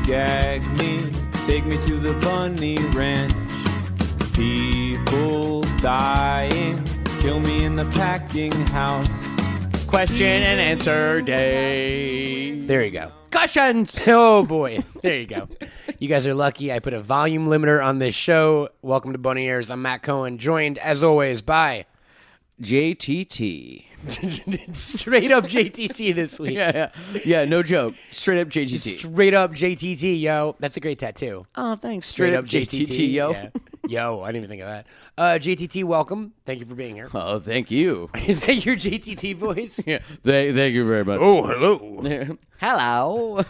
gag me, take me to the bunny ranch. People dying, kill me in the packing house. Question and answer day. There you go. Questions. Oh, boy. There you go. You guys are lucky. I put a volume limiter on this show. Welcome to Bunny Ears. I'm Matt Cohen, joined, as always, by... JTT. Straight up JTT this week. Yeah, no joke. Straight up JTT. Straight up JTT, yo. That's a great tattoo. Oh, thanks. Straight up JTT, yo. Yeah. Yo, I didn't even think of that. JTT, welcome. Thank you for being here. Oh, thank you. Is that your JTT voice? Yeah. Thank you very much. Oh, hello. Hello.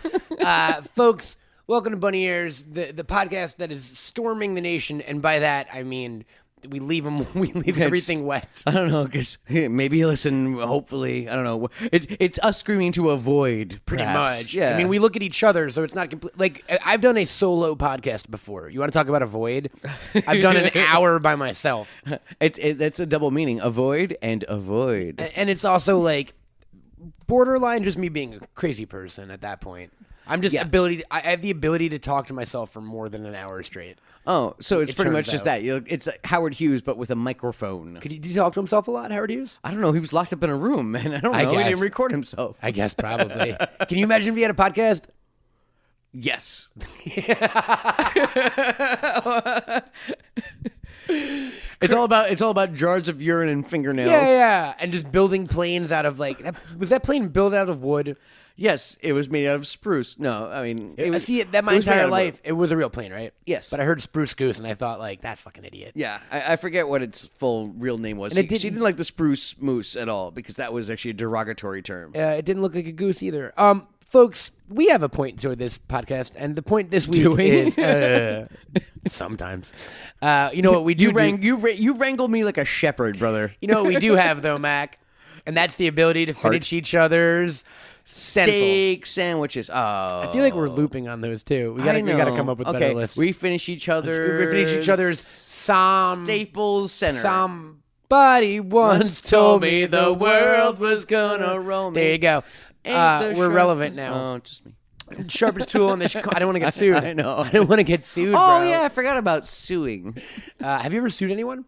Folks, welcome to Bunny Ears, the podcast that is storming the nation, and by that I mean we leave everything wet. I don't know, because maybe listen, hopefully, I don't know. It's us screaming to avoid, Pretty perhaps. much. Yeah. I mean, we look at each other, so it's not complete. Like, I've done a solo podcast before. You want to talk about avoid? I've done an hour by myself. It's a double meaning, avoid and avoid. And it's also like borderline just me being a crazy person at that point. I'm just I have the ability to talk to myself for more than an hour straight. Oh, so it's pretty much turns just out. that. It's like Howard Hughes, but with a microphone. Did he talk to himself a lot, Howard Hughes? I don't know. He was locked up in a room, man. I don't know. He guess. didn't record himself. I guess probably. Can you imagine if he had a podcast? Yes. It's all about jars of urine and fingernails. Yeah. And just building planes out of was that plane built out of wood? Yes, it was made out of spruce. No, I mean, My it was entire made out of life, wood. it was a real plane, right? Yes. But I heard spruce goose, and I thought, that fucking idiot. Yeah, I forget what its full real name was. And She didn't like the spruce moose at all because that was actually a derogatory term. It didn't look like a goose either. Folks, we have a point to this podcast, and the point this week is sometimes. You know what we do? You wrangle me like a shepherd, brother. You know what we do have though, Mac, and that's the ability to finish each other's steak sandwiches. Oh, I feel like we're looping on those too. We gotta come up with better lists. We finish each other's. We finish each other's Staples Center. Somebody once told me the world was gonna roll me. There you go. We're relevant now. Oh, just me. Sharpest tool on this. I don't want to get sued. I know. I don't want to get sued. Oh bro. yeah, I forgot about suing. Have you ever sued anyone?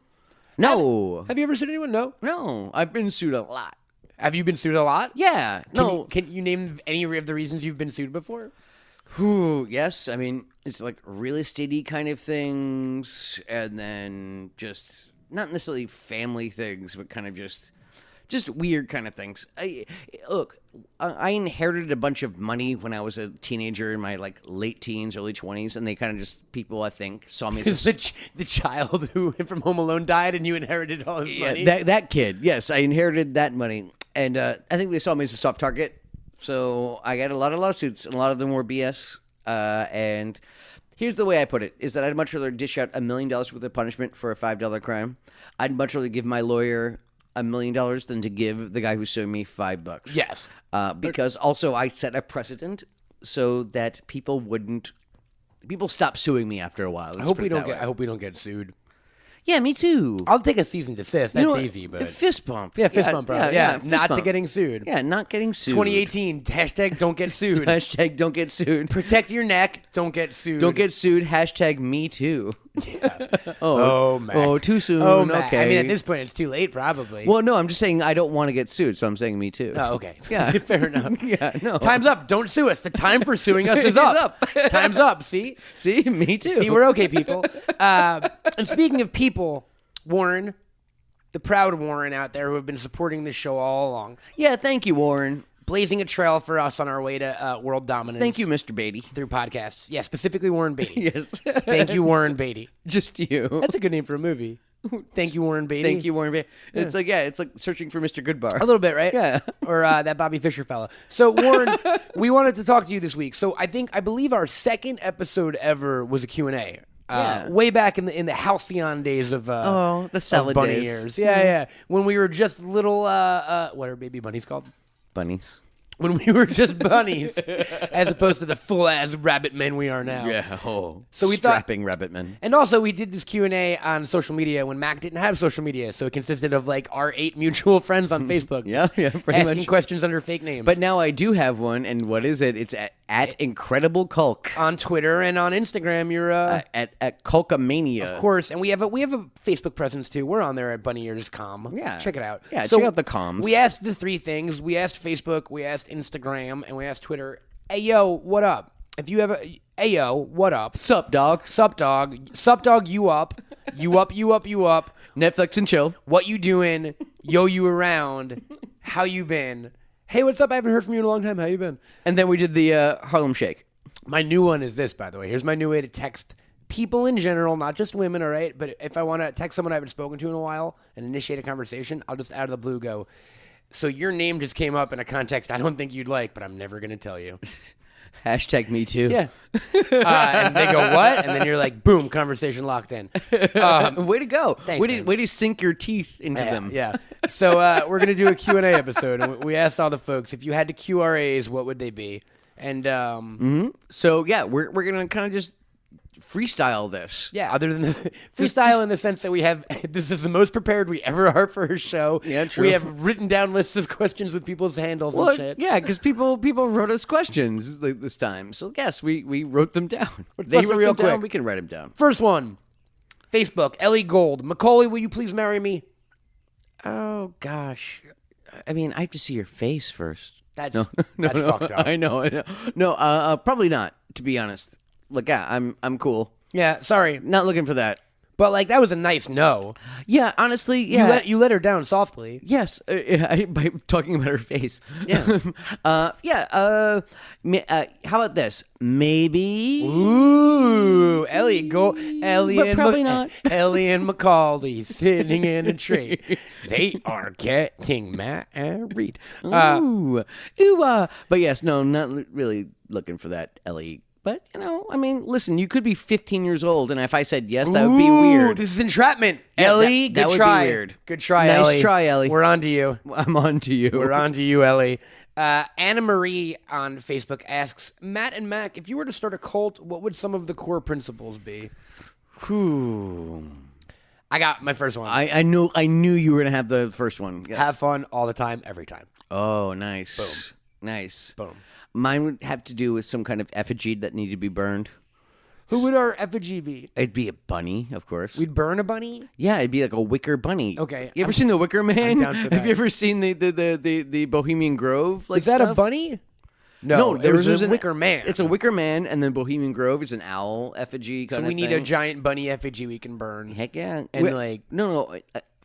No. Have you ever sued anyone? No. No, I've been sued a lot. Have you been sued a lot? Yeah. Can you name any of the reasons you've been sued before? Yes. I mean, it's like real estate-y kind of things, and then just not necessarily family things, but kind of just weird kind of things. I inherited a bunch of money when I was a teenager in my late teens, early 20s, and they kind of just people I think saw me as the child who from Home Alone died, and you inherited all his money. That kid. Yes, I inherited that money. And I think they saw me as a soft target, so I got a lot of lawsuits, and a lot of them were BS. And here's the way I put it, is that I'd much rather dish out $1 million worth of punishment for a $5 crime. I'd much rather give my lawyer $1 million than to give the guy who's suing me $5. Yes. Because also I set a precedent so that people stop suing me after a while. I hope we don't get sued. Yeah, me too. I'll take a cease and desist. That's easy, but fist bump. Yeah, fist bump, bro. Yeah, fist not bump. to getting sued. Yeah, not getting sued. 2018 hashtag don't get sued. Hashtag don't get sued. Protect your neck. Don't get sued. Don't get sued. Hashtag me too. Yeah. Mac. Oh, too soon. Oh, Mac. Okay. I mean, at this point, it's too late, probably. Well, no, I'm just saying I don't want to get sued, so I'm saying me too. Oh, okay. Yeah. Fair enough. Yeah, no. Time's up. Don't sue us. The time for suing us is up. Time's up. See? See? Me too. See, we're okay, people. And speaking of people, Warren, the proud Warren out there who have been supporting this show all along. Yeah, thank you, Warren. Blazing a trail for us on our way to world dominance. Thank you, Mr. Beatty. Through podcasts. Yeah, specifically Warren Beatty. Yes. Thank you, Warren Beatty. Just you. That's a good name for a movie. Thank you, Warren Beatty. Thank you, Warren Beatty. It's like searching for Mr. Goodbar. A little bit, right? Yeah. Or that Bobby Fischer fella. So, Warren, we wanted to talk to you this week. So, I believe our second episode ever was a Q&A. Way back in the halcyon days of the salad bunny days. years. Yeah. When we were just little what are baby bunnies called? Bunnies. When we were just bunnies, as opposed to the full-ass rabbit men we are now. Yeah. Oh. So we strapping rabbit men. And also, we did this Q&A on social media when Mac didn't have social media, so it consisted of our 8 mutual friends on Facebook. Yeah, pretty asking much. questions under fake names. But now I do have one, and what is it? It's At Incredible Culk. On Twitter and on Instagram, you're at Culkamania. Of course, and we have a Facebook presence too. We're on there at bunnyears.com. Yeah. Check it out. Yeah, So check out the comms. We asked the 3 things. We asked Facebook, we asked Instagram, and we asked Twitter. Hey, yo, what up? If you have hey, yo, what up? Sup, dog? Sup, dog? Sup, dog, you up? You up, you up, you up? Netflix and chill. What you doing? Yo, you around? How you been? Hey, what's up? I haven't heard from you in a long time. How you been? And then we did the Harlem Shake. My new one is this, by the way. Here's my new way to text people in general, not just women, all right? But if I want to text someone I haven't spoken to in a while and initiate a conversation, I'll just out of the blue go, so your name just came up in a context I don't think you'd like, but I'm never going to tell you. Hashtag me too. Yeah. And they go, what? And then you're like, boom, conversation locked in. Way to go. Thanks, man. Way to sink your teeth into them. Yeah. So we're going to do a Q&A episode. And we asked all the folks, if you had to QRAs, what would they be? And So, yeah, we're going to kind of just freestyle this. yeah, other than the freestyle in the sense that we have, this is the most prepared we ever are for a show. Yeah, true. We have written down lists of questions with people's handles Well, and shit. yeah, because people wrote us questions this time. So, yes, we wrote them down. They Plus, wrote real them down. quick. We can write them down. First one, Facebook, Ellie Gold. McCauley, will you please marry me? Gosh. I mean, I have to see your face first. That's fucked up. I know. No, probably not, to be honest. Look, yeah, I'm cool. Yeah, sorry. Not looking for that. But, like, that was a nice no. Yeah, honestly, yeah. You let her down softly. Yes, by talking about her face. Yeah. How about this? Maybe. Ooh, Ellie But and probably not. Ellie and McCauley sitting in a tree. They are getting married. Ooh. But yes, no, not really looking for that, Ellie. But, I mean, listen, you could be 15 years old, and if I said yes, that would be weird. This is entrapment. Yeah, Ellie, that good would be try. weird. Good try, Nice Ellie. try, Ellie. We're on to you. I'm on to you. We're on to you, Ellie. Anna Marie on Facebook asks, Matt and Mac, if you were to start a cult, what would some of the core principles be? Whew. I got my first one. I knew you were going to have the first one. Yes. Have fun all the time, every time. Oh, nice. Boom. Nice. Boom. Mine would have to do with some kind of effigy that needed to be burned. Who would our effigy be? It'd be a bunny, of course. We'd burn a bunny? Yeah, it'd be like a wicker bunny. Okay, You ever seen the Wicker Man? down for that. Have you ever seen the Bohemian Grove? Is that stuff? a bunny? No, there was a wicker man. It's a Wicker Man, and then Bohemian Grove is an owl effigy kind So of we need thing. a giant bunny effigy we can burn. Heck yeah. And No,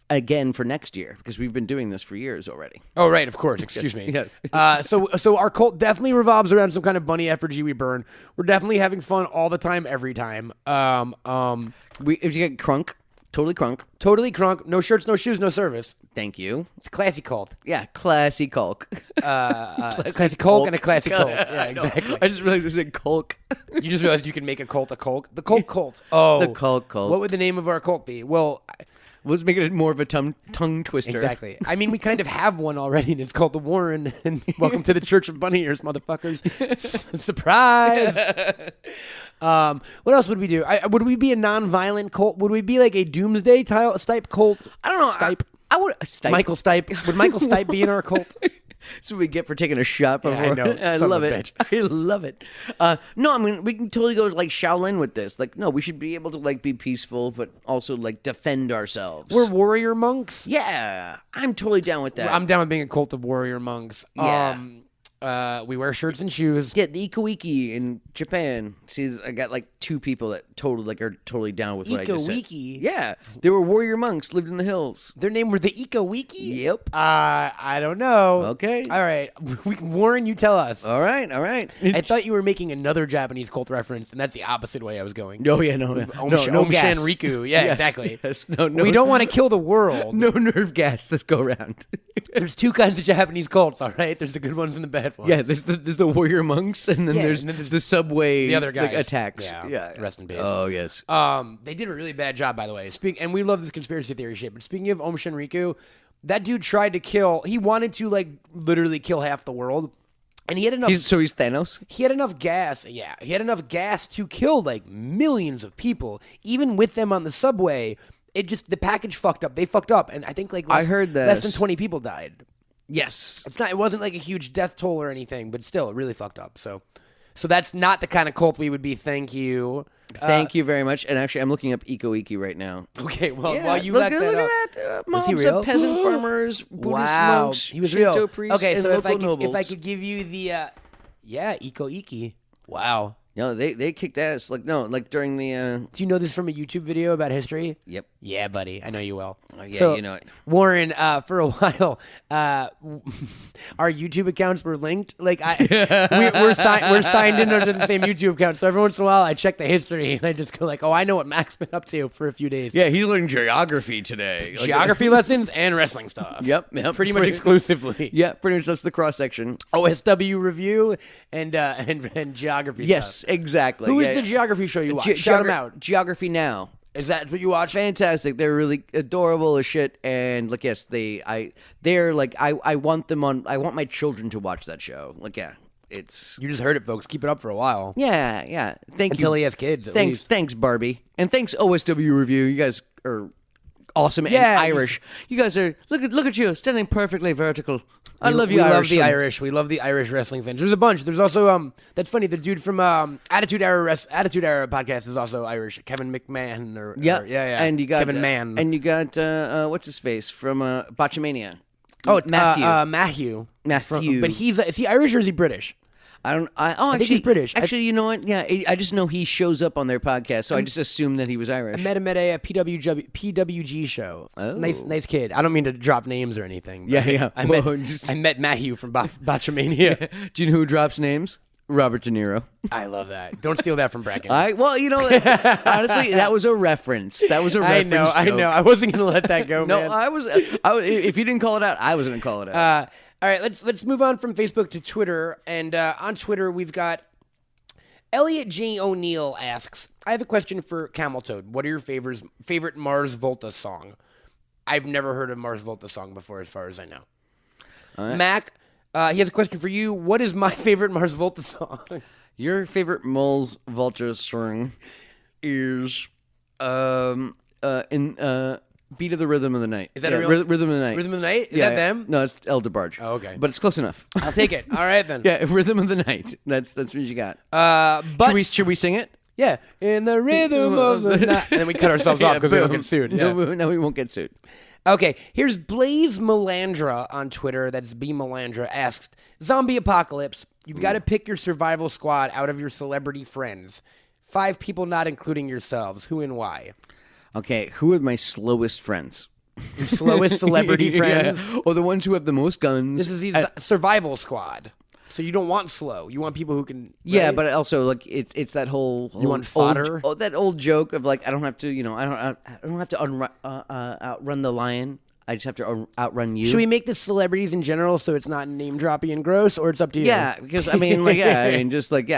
again for next year, because we've been doing this for years already. Oh, right, of course. Excuse me. Yes. So our cult definitely revolves around some kind of bunny effigy we burn. We're definitely having fun all the time, every time. If you get crunk, totally crunk. Totally crunk. No shirts, no shoes, no service. Thank you. It's a classy cult. Yeah, classy Culk. It's a classy cult and a classy cult. Yeah, exactly. I just realized I said Culk. You just realized you can make a cult a cult. The cult cult. Oh. The Culk cult. What would the name of our cult be? Well, Let's make it more of a tongue twister. exactly. I mean, we kind of have one already, and it's called the Warren. And welcome to the Church of Bunny Ears, motherfuckers. Surprise. What else would we do? Would we be a non-violent cult? Would we be like a doomsday type cult? I don't know. Stipe. I would. Stipe. Michael Stipe. Would Michael Stipe be in our cult? That's what we get for taking a shot before. Yeah, I know. I Son love of a it. I love it. No, I mean, we can totally go like Shaolin with this. Like, no, we should be able to like be peaceful, but also like defend ourselves. We're warrior monks. Yeah, I'm totally down with that. I'm down with being a cult of warrior monks. Yeah. We wear shirts and shoes. Yeah, the Iko-Wiki in Japan. See, I got like 2 people that are totally down with what I just said. Iko-Wiki? Yeah, they were warrior monks, lived in the hills. Their name were the Iko-Wiki? Yep. I don't know. Okay. All right. Warren, you tell us. All right. I thought you were making another Japanese cult reference, and that's the opposite way I was going. No, yeah, no, no Shan gas. Riku. Yeah, Yes, exactly. yes. No, We don't want to kill the world. No nerve gas. Let's go around. There's 2 kinds of Japanese cults, all right? There's the good ones and the bad ones. Yeah, there's the warrior monks, and then, Yeah, there's, and then there's the subway the other guys. attacks. Yeah. Rest in peace. Oh, yes. They did a really bad job, by the way. And we love this conspiracy theory shit. But speaking of Om Shinriku, that dude tried to kill. He wanted to like literally kill half the world, and he had enough. So he's Thanos? He had enough gas. Yeah, he had enough gas to kill like millions of people, even with them on the subway. The package fucked up. They fucked up, and I think like I heard less than this. 20 people died. Yes. It wasn't like a huge death toll or anything, but still, it really fucked up. So So that's not the kind of cult we would be. Thank you. Thank you very much. And actually, I'm looking up Eco-Iki right now. Okay, well, Yeah, while you look, got that look up, at that. Was he Moms real? of peasant farmers, Buddhist wow, monks, he was Shinto real. priests, Okay, and so local if I nobles. could give you the Eco-Iki. Wow. No, they kicked ass. Like during the. Do you know this from a YouTube video about history? Yep. Yeah, buddy. I know you will. Yeah, So, you know it. Warren, for a while, our YouTube accounts were linked. Like, we're signed in under the same YouTube account. So every once in a while, I check the history and I just go like, oh, I know what Mac's been up to for a few days. Yeah, he's learning geography today. Geography lessons and wrestling stuff. Yep. Pretty much exclusively. Yeah, pretty much that's the cross section. OSW review and geography Yes, stuff. exactly. Who yeah. is the geography show you watch? Shout them out. Geography Now. Is that what you watch? Fantastic. They're really adorable as shit. And like, yes, they're like, I want them on. I want my children to watch that show. Like, yeah, it's. You just heard it, folks. Keep it up for a while. Yeah. Thank you. Until he has kids. Thanks, Barbie, and thanks OSW Review. You guys are awesome Yeah, and Irish. You guys are look at you standing perfectly vertical. I love you, we Irish. love the Irish. We love the Irish wrestling fans. There's a bunch. There's also that's funny. The dude from Attitude Era podcast is also Irish. Kevin McMahon. Yeah. And you got Kevin Mann. And you got what's his face from Botchamania. Oh, Matthew. Matthew. But is he Irish or is he British? I think he's British. Actually, you know what? Yeah, I just know he shows up on their podcast, so I just assumed that he was Irish. I met him at a PWG show. Oh. Nice kid. I don't mean to drop names or anything. Yeah. I met Matthew from Botchamania. Do you know who drops names? Robert De Niro. I love that. Don't steal that from Bracken. Well, you know, honestly, that was a reference. That was a reference. I know. I wasn't gonna let that go. No, man. I was. If you didn't call it out, I was gonna call it out. All right, let's move on from Facebook to Twitter. And on Twitter, we've got Elliot J. O'Neill asks, I have a question for Camel Toad. What are your favorite Mars Volta song? I've never heard a Mars Volta song before, as far as I know. Mac, he has a question for you. What is my favorite Mars Volta song? Your favorite Mars Volta song is Beat of the Rhythm of the Night. Is that a real Rhythm of the Night? Rhythm of the Night? Is that them? No, it's El DeBarge. Oh, okay. But it's close enough. I'll take it. All right, then. Yeah, Rhythm of the Night. That's what you got. But Should we sing it? yeah, in the rhythm of the night. And then we cut ourselves off because we don't boom. get sued. No, Yeah. no, we won't get sued. Okay, here's Blaze Melandra on Twitter. That's B Melandra asks, zombie apocalypse. You've got to pick your survival squad out of your celebrity friends. 5 people not including yourselves. Who and why? Okay, who are my slowest friends? Your slowest celebrity friends? Yeah. Or the ones who have the most guns. This is the survival squad. So you don't want slow. You want people who can. Yeah, right? but also like it's that whole You want fodder? that old joke of like I don't have to I don't have to outrun the lion. I just have to outrun you. Should we make this celebrities in general so it's not name droppy and gross, or it's up to you? Yeah, because just like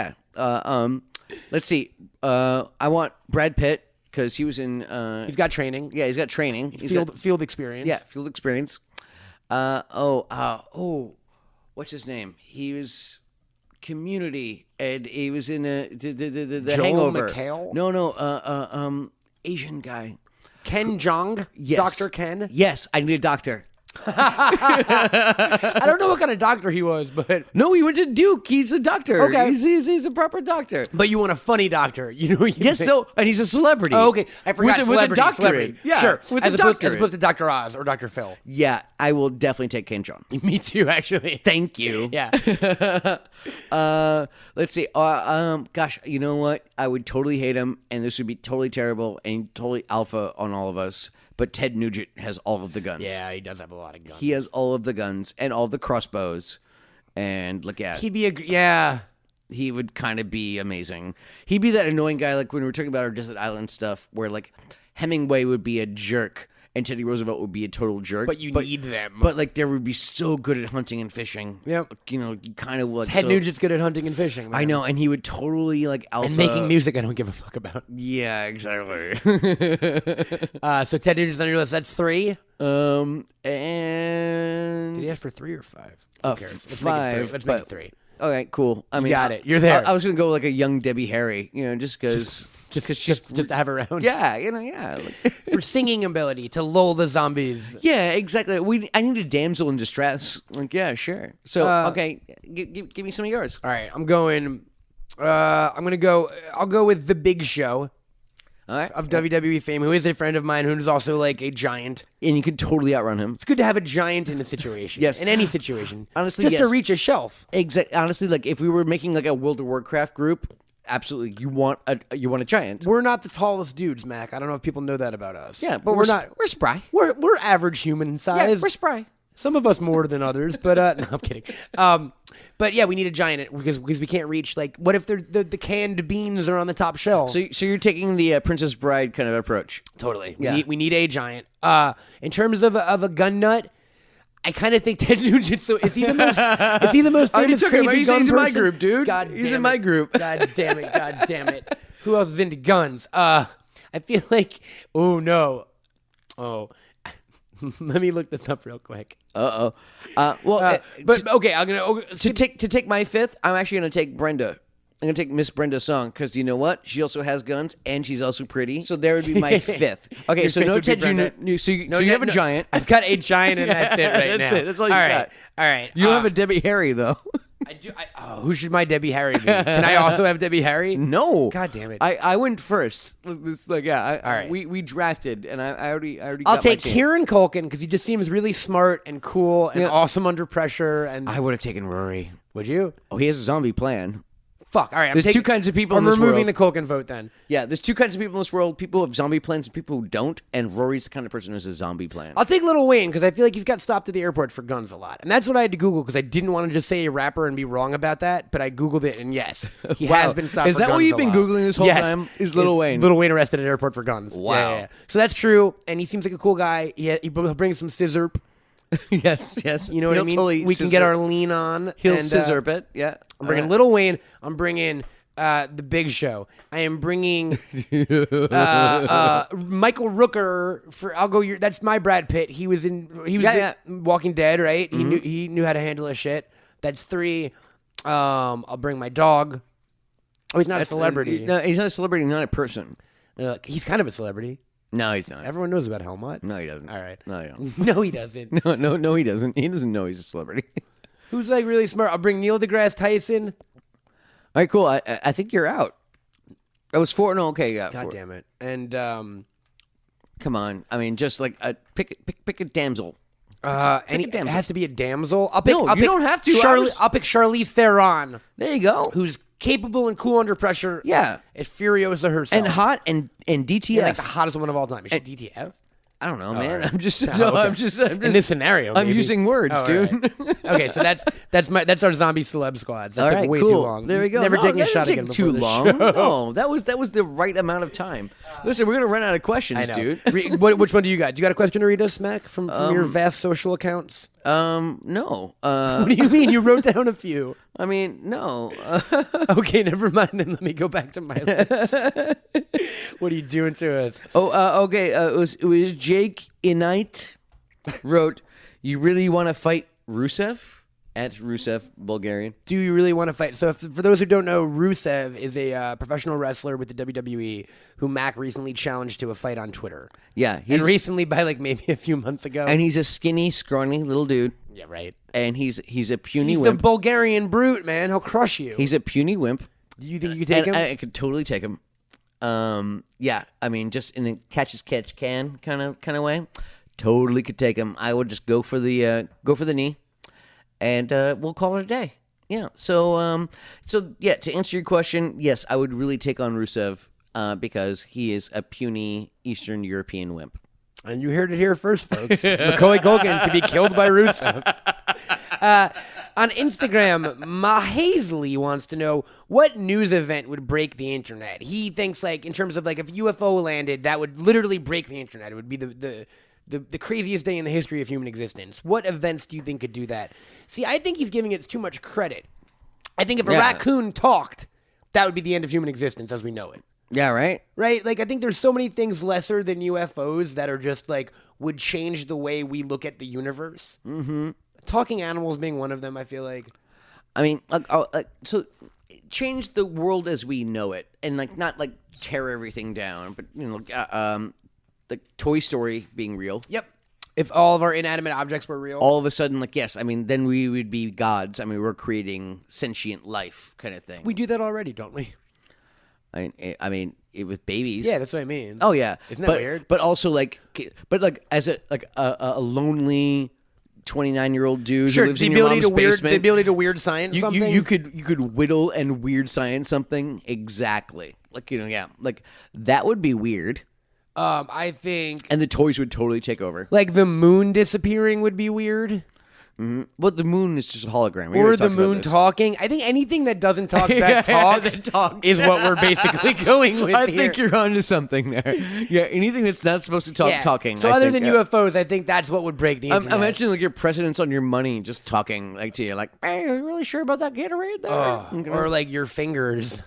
let's see. I want Brad Pitt because he was in. He's got training. Yeah, he's got training. Field experience. Yeah, field experience. What's his name? He was Community, and he was in the Joel Hangover. McHale? No, Asian guy. Ken Jeong? Yes. Dr. Ken? Yes, I need a doctor. I don't know what kind of doctor he was, but No, he went to Duke. He's a doctor. Okay. He's a proper doctor. but you want a funny doctor. You know Yes, and he's a celebrity. Oh, okay. I forgot with a doctorate. celebrity. Yeah, sure. with as a opposed doctorate. to Dr. Oz or Dr. Phil. Yeah, I will definitely take Ken Jeong. Me too, actually. Thank you. Yeah. Let's see. Gosh, you know what? I would totally hate him, and this would be totally terrible and totally alpha on all of us. But Ted Nugent has all of the guns. Yeah, he does have a lot of guns. He has all of the guns and all the crossbows, and look at. He'd be yeah. He would kind of be amazing. He'd be that annoying guy, like when we were talking about our desert island stuff, where like Hemingway would be a jerk and Teddy Roosevelt would be a total jerk. But you need them. But like they would be so good at hunting and fishing. Yep. You know, kind of like Ted Nugent's good at hunting and fishing. Man. I know, and he would totally like alpha And making music I don't give a fuck about. Yeah, exactly. So Ted Nugent's on your list. That's 3. And Did he ask for 3 or 5? Who cares? Let's 5. Let's make it 3. Okay, cool. I mean, got it. You're there. I was gonna go like a young Debbie Harry, you know, just because Just to have around. yeah, you know, yeah. Like, For singing ability to lull the zombies. yeah, exactly. I need a damsel in distress. Like, yeah, sure. So, okay, give me some of yours. All right, I'm going I'll go with the Big Show All right. of WWE fame, who is a friend of mine, who's also like a giant. And you can totally outrun him. It's good to have a giant in a situation. Yes. In any situation. Honestly, just to yes. reach a shelf. Honestly, like if we were making like a World of Warcraft group, absolutely, you want a giant. We're not the tallest dudes, Mac. I don't know if people know that about us. Yeah, but we're not. We're spry. We're average human size. Yeah, we're spry. Some of us more than others, but no, I'm kidding. But yeah, we need a giant because we can't reach. Like, what if the canned beans are on the top shelf? So you're taking the Princess Bride kind of approach. Totally. Yeah. We need a giant. In terms of a gun nut, I kind of think Ted Nugent. So is he the most? Is he the most Oh, you famous took him. crazy He's gun in my person? group, dude. God He's damn in my it. group. God damn it. God damn it. Who else is into guns? I feel like. Oh no. Oh. Let me look this up real quick. Well, But okay, I'm gonna to take my fifth, I'm actually gonna take Brenda. I'm gonna take Miss Brenda Song because you know what? She also has guns and she's also pretty. So there would be my fifth. Okay, Your so fifth no would be Ted Jr. Brenda. So you have a giant. I've got a giant, and that's it right That's now. it. That's all you right. got. All right. You don't have a Debbie Harry though. I do. Who should my Debbie Harry be? Can I also have Debbie Harry? No. God damn it. I went first. It's like all right. We drafted and I already. I'll got take my team. Kieran Culkin because he just seems really smart and cool and Yeah. awesome under pressure. And I would have taken Rory. would you? Oh, he has a zombie plan. Fuck. All right. There's two kinds of people I'm in this removing world. the Culkin vote then. Yeah, there's two kinds of people in this world. People who have zombie plans and people who don't. And Rory's the kind of person who has a zombie plan. I'll take Lil Wayne because I feel like he's got stopped at the airport for guns a lot. And that's what I had to Google because I didn't want to just say a rapper and be wrong about that. But I Googled it and yes, he Wow. has been stopped Is for that guns what you've a been lot. Googling this whole Yes. time? Is Lil Wayne? Lil Wayne arrested at airport for guns. Wow. Yeah. So that's true. And he seems like a cool guy. He brings some scissor. yes. You know what I mean? Totally We can get our lean on. He'll and, scissor it. Yeah. I'm bringing Lil Wayne. I'm bringing the Big Show. I am bringing Michael Rooker. I'll go. That's my Brad Pitt. He was in Walking Dead, right? Mm-hmm. He knew how to handle his shit. That's 3. I'll bring my dog. Oh, he's not a celebrity. No, he's not a celebrity. Not a person. He's kind of a celebrity. No, he's not. Everyone knows about Helmut. No, he doesn't. All right. No, he don't. No, he doesn't. No, he doesn't. He doesn't know he's a celebrity. Who's like really smart? I'll bring Neil deGrasse Tyson. All right, cool. I think you're out. That was 4. No, okay, yeah. God 4. damn it. And Come on. I mean, just like pick a damsel. it damsel. has to be a damsel. I'll No, you don't have to. I'll pick Charlize Theron, There you go. who's capable and cool under pressure. Yeah. It's Furiosa herself. And hot and DTF. Yeah, like the hottest woman of all time. Is she DTF? I don't know, man. right. I'm just Oh, okay. I'm just In this scenario, I'm maybe. using words, Oh, all dude. right. Okay, so that's our zombie celeb squads. That All took right, way cool. too long. There we go. Never No, taking a that shot didn't again take before too the long. show. No, that was the right amount of time. Listen, we're gonna run out of questions, I know. dude. Which one do you got? Do you got a question to read us, Mac, from your vast social accounts? No. What do you mean? You wrote down a few. I mean, no. Okay, never mind. Then let me go back to my list. What are you doing to us? Okay. It was Jake Inite wrote, "You really want to fight Rusev?" At Rusev Bulgarian. Do you really want to fight? So, for those who don't know, Rusev is a professional wrestler with the WWE who Mac recently challenged to a fight on Twitter. Yeah, And recently, by like maybe a few months ago. and he's a skinny, scrawny little dude, yeah, right. and he's a puny He's the wimp. Bulgarian brute, man. He'll crush you. He's a puny wimp. Do you think you could take And him? I could totally take him. Yeah, I mean, just in a catch as catch can kind of way. Totally could take him. I would just go for the knee, and we'll call it a day. Yeah. So yeah. To answer your question, yes, I would really take on Rusev because he is a puny Eastern European wimp. And you heard it here first, folks. McCauley Culkin to be killed by Rusev. On Instagram, Mahazley wants to know what news event would break the internet. He thinks, like, in terms of like if UFO landed, that would literally break the internet. It would be the craziest day in the history of human existence. What events do you think could do that? See, I think he's giving it too much credit. I think if a raccoon talked, that would be the end of human existence as we know it. Yeah. Right. Right? Like, I think there's so many things lesser than UFOs that are just, like, would change the way we look at the universe. Mm-hmm. Talking animals being one of them, I feel like. I mean, so change the world as we know it, and like not like tear everything down, but like Toy Story being real. Yep. If all of our inanimate objects were real? all of a sudden, like, yes, I mean, then we would be gods. I mean, we're creating sentient life kind of thing. We do that already, don't we? I mean, with babies. Yeah, that's what I mean. Oh yeah. Isn't that weird? But also as a lonely 29-year-old dude Sure, who lives in your mom's basement. the ability to weird science something. You could whittle and weird science something exactly. Like, like that would be weird. I think And the toys would totally take over. like the moon disappearing would be weird. But the moon is just a hologram. We Or already the talked about moon this. talking. I think anything that doesn't talk that talks, that talks. is what we're basically going with I here. think you're onto something there. Yeah, anything that's not supposed to talk, Yeah. talking. So I other think, than UFOs, I think that's what would break the internet. imagine like your presidents on your money just talking like to you, like, "Hey, are you really sure about that Gatorade there?" Or like your fingers.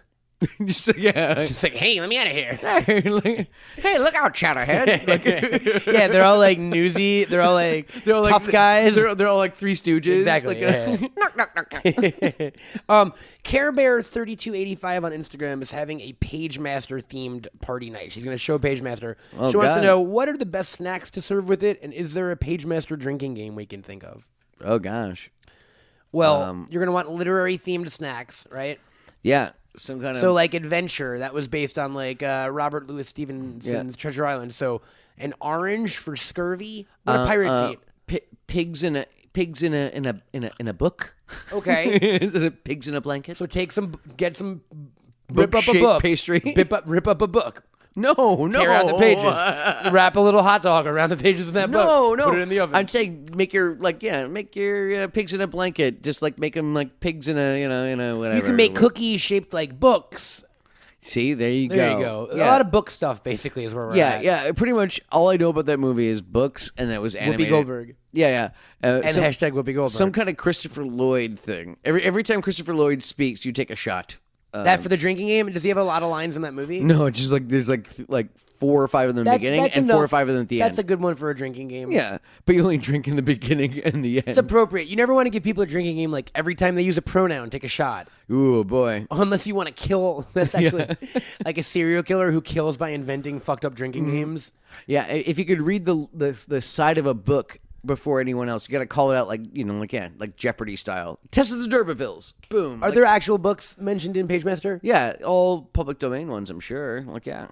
Just, yeah. It's like, hey, let me out of here. Hey, look out, Chatterhead. Like, Yeah, they're all like newsy. They're all like tough guys. They're all like Three Stooges. Exactly. Like, Knock, knock, knock. Care Bear 3285 on Instagram is having a Pagemaster themed party night. She's going to show Pagemaster. Oh, she wants to God. know what are the best snacks to serve with it, and is there a Pagemaster drinking game we can think of? oh gosh. Well, you're going to want literary themed snacks, right? Yeah. Some kind of. So like Adventure, that was based on like Robert Louis Stevenson's Treasure Island. So an orange for scurvy. What do pirates eat? Pigs in a book. Okay. Is it pigs in a blanket? So get some, Book rip up a shaped book, pastry? rip up a book. No. Tear out the pages. Wrap a little hot dog around the pages of that book. No. Put it in the oven. I'm saying make your pigs in a blanket. Just like make them like pigs in a whatever. You can make cookies shaped like books. See, there you There go. you go. Yeah. A lot of book stuff basically is where we're at. Yeah. Pretty much all I know about that movie is books, and that was animated. Whoopi Goldberg. Yeah. And hashtag Whoopi Goldberg. Some kind of Christopher Lloyd thing. Every time Christopher Lloyd speaks, you take a shot. that for the drinking game? Does he have a lot of lines in that movie? No, it's just like there's like 4 or 5 of them in the beginning and 4 or 5 of them at the That's end. a good one for a drinking game. Yeah, but you only drink in the beginning and the end. It's appropriate. You never want to give people a drinking game like every time they use a pronoun, take a shot. Ooh, boy. Unless you want to kill. That's actually like a serial killer who kills by inventing fucked up drinking games. Yeah, if you could read the side of a book before anyone else, you got to call it out like Jeopardy style. Test of the D'Urbervilles. Boom. Are there actual books mentioned in Pagemaster? Yeah, all public domain ones, I'm sure. Like, yeah.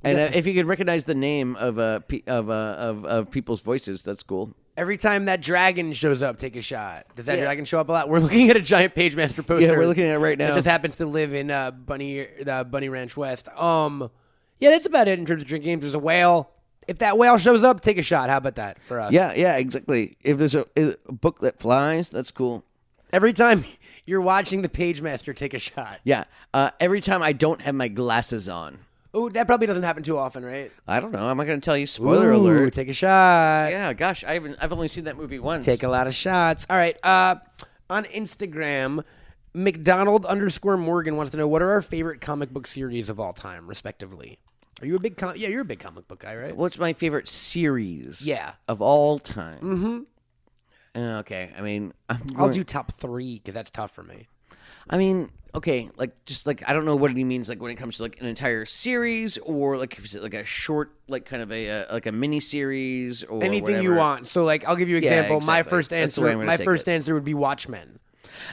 And if you could recognize the name of people's voices, that's cool. Every time that dragon shows up, take a shot. Does that dragon show up a lot? We're looking at a giant Pagemaster poster. Yeah, we're looking at it right now. That just happens to live in Bunny Ranch West. Yeah, that's about it in terms of drinking games. There's a whale. If that whale shows up, take a shot. How about that for us? Yeah, exactly. If there's a book that flies, that's cool. Every time you're watching the Pagemaster, take a shot. Yeah. Every time I don't have my glasses on. Oh, that probably doesn't happen too often, right? I don't know. I'm not going to tell you. Spoiler Ooh, alert. Take a shot. Yeah, gosh, I've only seen that movie once. Take a lot of shots. All right. On Instagram, McDonald_Morgan wants to know what are our favorite comic book series of all time, respectively. Are you a big you're a big comic book guy, right? What's my favorite series? Yeah. Of all time? Mm-hmm. Okay. I mean, I'll do top 3 because that's tough for me. I mean, okay, I don't know what he means, like when it comes to like an entire series or like if it's like a short, like kind of a mini series or Anything you whatever. want. So like I'll give you an example. exactly. My first That's the way I'm answer. gonna My take first it. answer would be Watchmen.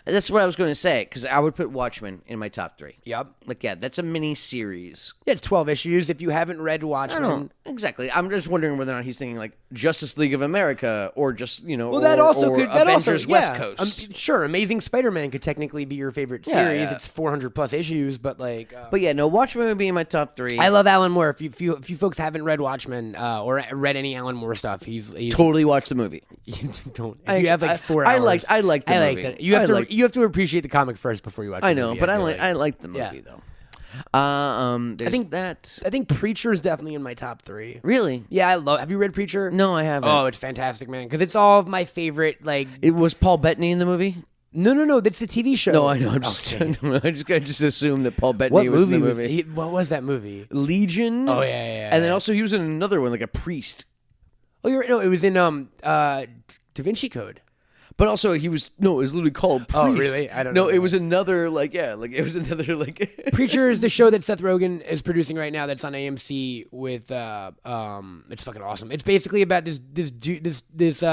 That's what I was going to say because I would put Watchmen in my top 3. Yep. Like, yeah, that's a mini series. Yeah, it's 12 issues. If you haven't read I Watchmen, don't know. Exactly. I'm just wondering whether or not he's thinking like Justice League of America or just, well, that also could Avengers that also, West yeah. Coast. Sure, Amazing Spider-Man could technically be your favorite Yeah, series. yeah. It's 400 plus issues, but like. But yeah, no, Watchmen would be in my top 3. I love Alan Moore. If you folks haven't read Watchmen or read any Alan Moore stuff, he's totally watch the movie. don't. If you have like 4 I hours, liked the movie. it. You have to appreciate the comic first before you watch. I the know, movie, but feel I like the movie Yeah. though. I I think Preacher is definitely in my top 3. really. Yeah, I love. Have you read Preacher? No, I haven't. Oh, it's fantastic, man. Because it's all of my favorite. Like, It was Paul Bettany in the movie. no. That's the TV show. No, I know. I'm just, I just assumed that Paul Bettany What was in movie the was? movie. What was that movie? Legion. Oh, yeah. And then also he was in another one, like a priest. Oh, it was in Da Vinci Code. But also, it was literally called Priest. Oh, really? I don't know. No, it was another, it was another, Preacher is the show that Seth Rogen is producing right now that's on AMC with, it's fucking awesome. It's basically about this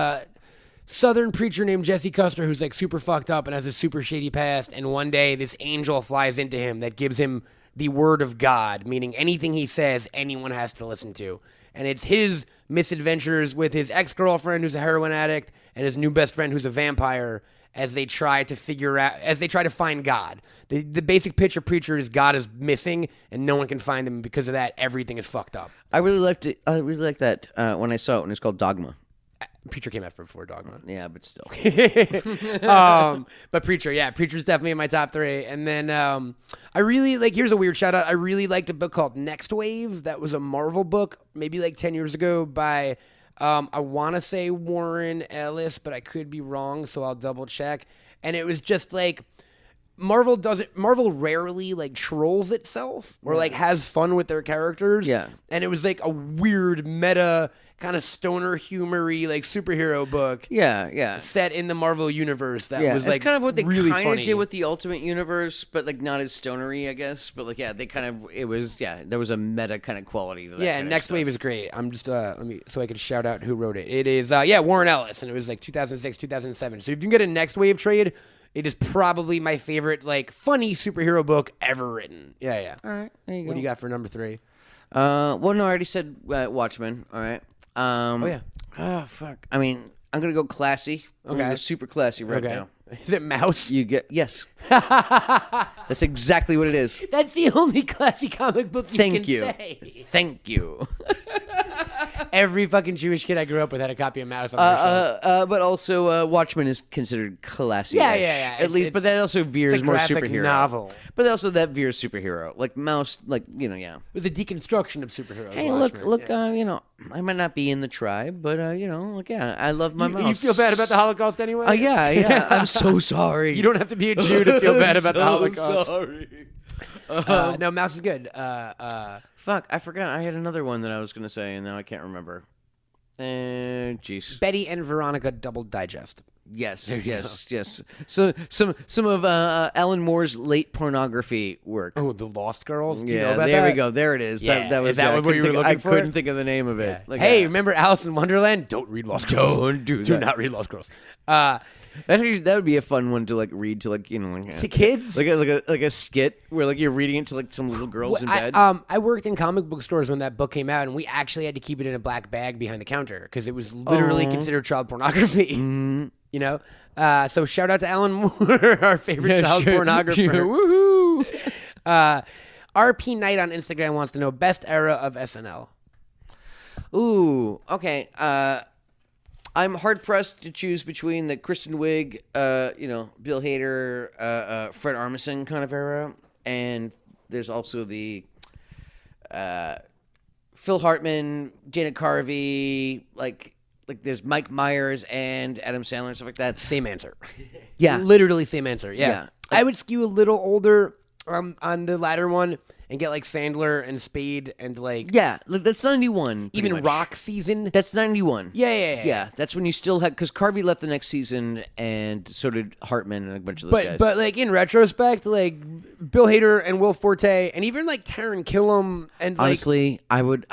Southern preacher named Jesse Custer who's like super fucked up and has a super shady past, and one day this angel flies into him that gives him the word of God, meaning anything he says, anyone has to listen to. And it's his misadventures with his ex-girlfriend who's a heroin addict and his new best friend who's a vampire as they try to find God. The basic pitch of Preacher is God is missing and no one can find him. Because of that, everything is fucked up. I really liked it. I really liked that when I saw it, when it's called Dogma. Preacher came out before Dogma. Yeah, but still. But Preacher's definitely in my top 3. And then I really here's a weird shout out. I really liked a book called Next Wave. That was a Marvel book, maybe 10 years ago by I want to say Warren Ellis, but I could be wrong, so I'll double check. And it was just Marvel rarely trolls itself or has fun with their characters. Yeah. And it was a weird meta kind of stoner humory superhero book. Yeah. Set in the Marvel universe that was it's kind of what they really kind funny. of did with the Ultimate Universe, but not as stonery, I guess. But they kind of there was a meta kind of quality to that. Yeah, Next Wave is great. I'm just let me so I can shout out who wrote it. It is Warren Ellis, and it was 2006, 2007. So if you can get a Next Wave trade, it is probably my favorite funny superhero book ever written. Yeah. All right, there you go. What do you got for number 3? Well, no, I already said Watchmen. All right. Oh yeah. Oh fuck. I mean, I'm gonna go classy. I'm gonna go super classy right now. Is it Mouse? Yes. That's exactly what it is. That's the only classy comic book you can say. Thank you. Every fucking Jewish kid I grew up with had a copy of Mouse on their shelf. But also, Watchmen is considered classy. Yeah. At least, but that also veers more graphic superhero. Novel. But also that veers superhero. Mouse, yeah. It was a deconstruction of superheroes. Hey, Watchmen. look, I might not be in the tribe, but I love my mouse. You feel bad about the Holocaust anyway? Yeah. I'm so sorry. You don't have to be a Jew to feel bad about the Holocaust. Sorry. No, Mouse is good. Fuck, I forgot. I had another one that I was gonna say, and now I can't remember. Jeez. Betty and Veronica Double Digest. Yes. So some of Alan Moore's late pornography work. Oh, The Lost Girls? Do you know Yeah, about there that? we go. There it is. Yeah. That was Is that what you were looking for? I couldn't think of the name of it. Yeah. Hey, remember Alice in Wonderland? Don't read Lost Girls. Don't do Do that. not read Lost Girls. That would be a fun one to read to to kids, like a skit where you're reading it to some little girls in bed. I worked in comic book stores when that book came out, and we actually had to keep it in a black bag behind the counter because it was literally considered child pornography. Mm-hmm. You know, so shout out to Alan Moore, our favorite child pornographer. Yeah, woohoo! RP Knight on Instagram wants to know best era of SNL. Ooh, okay. I'm hard pressed to choose between the Kristen Wiig, Bill Hader, Fred Armisen kind of era, and there's also the Phil Hartman, Dana Carvey, there's Mike Myers and Adam Sandler and stuff like that. Same answer. Yeah, literally same answer. Yeah. Yeah. I would skew a little older on the latter one and get Sandler and Spade and that's 91. even much. Rock season. That's 91. Yeah. That's when you still had, because Carvey left the next season, and so did Hartman and a bunch of those guys. But in retrospect, Bill Hader and Will Forte and even Taron Killam and honestly, I would.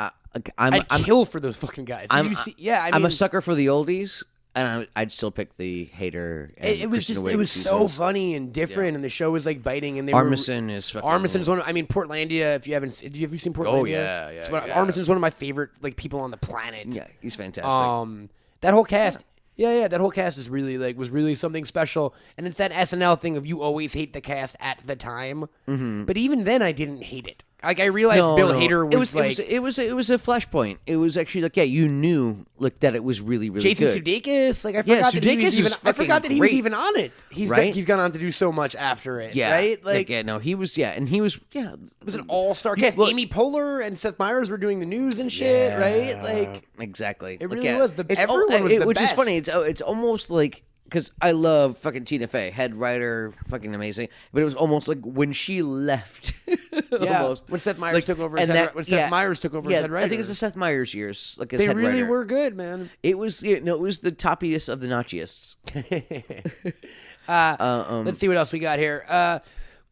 I'd kill for those fucking guys. I'm a a sucker for the oldies, and I'd still pick the Hater. And it was Kristen just Wiig it was so seasons. funny and different, and the show was biting. And Armisen is fucking. Armisen's one. Portlandia. If you haven't, have you seen Portlandia? Oh yeah. Armisen's one of my favorite people on the planet. Yeah, he's fantastic. That whole cast. Yeah, that whole cast is really was really something special, and it's that SNL thing of you always hate the cast at the time, but even then I didn't hate it. I realized Bill Hader was it was a flashpoint. It was actually you knew that it was really really Jason good. Sudeikis. I forgot that he was even. I forgot that he was great. even on it. He's gone on to do so much after it. Yeah, right. He was. Yeah, and he was. Yeah, it was an all-star cast. Amy Poehler and Seth Meyers were doing the news and shit. Right. Exactly. It really was everyone was the which best. is funny. It's almost like because I love fucking Tina Fey, head writer, fucking amazing. But it was almost like when she left. Yeah, almost. when Seth Meyers Like, took over as and head, that- when Seth yeah, Meyers took over yeah, as head writer. I think it's the Seth Meyers years. Like as They head really writer. were good, man. It was it was the toppiest of the notchiest. Let's see what else we got here.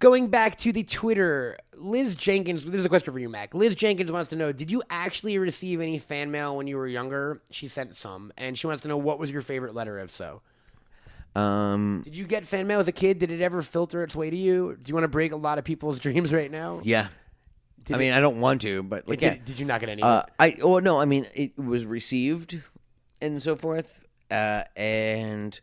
Going back to the Twitter, Liz Jenkins, this is a question for you, Mac. Liz Jenkins wants to know, did you actually receive any fan mail when you were younger? She sent some, and she wants to know, what was your favorite letter, if so? Did you get fan mail as a kid? Did it ever filter its way to you? Do you want to break a lot of people's dreams right now? Yeah. I mean, I don't want to, but like, yeah. Did you not get any? No, I mean, it was received and so forth, and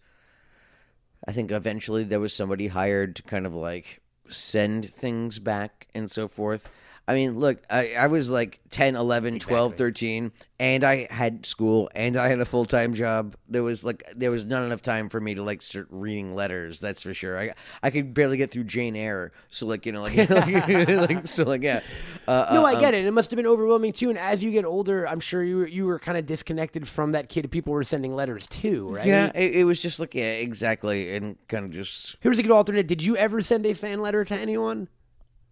I think eventually there was somebody hired to kind of like send things back and so forth. I mean, look, I was like 10, 11, 12, 13, and I had school, and I had a full-time job. There was not enough time for me to like start reading letters, that's for sure. I could barely get through Jane Eyre, so like, you know, like, yeah. No, I get it. It must have been overwhelming too. And as you get older, I'm sure you were kind of disconnected from that kid people were sending letters to, right? Yeah, it was just like, yeah, exactly, and kind of just... Here's a good alternate. Did you ever send a fan letter to anyone?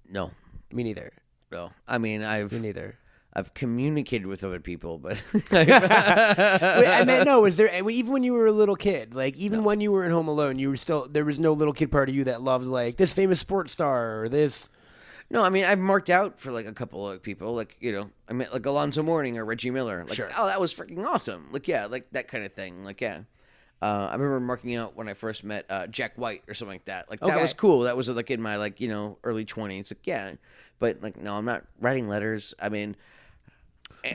No. Me neither. No. I mean, Me neither. I've communicated with other people, but... Wait, I meant, no, was there, even when you were a little kid, like, even when you were in Home Alone, you were still, there was no little kid part of you that loves, like, this famous sports star or this... No, I mean, I've marked out for, like, a couple of people, like, you know, I meant, like, Alonzo Mourning or Reggie Miller. Like, Sure. oh, that was freaking awesome. Like, yeah, like, that kind of thing. Like, yeah. I remember marking out when I first met Jack White or something like that. Like, that Okay. was cool. That was, like, in my, like, you know, early 20s. Like, yeah. But, like, no, I'm not writing letters. I mean...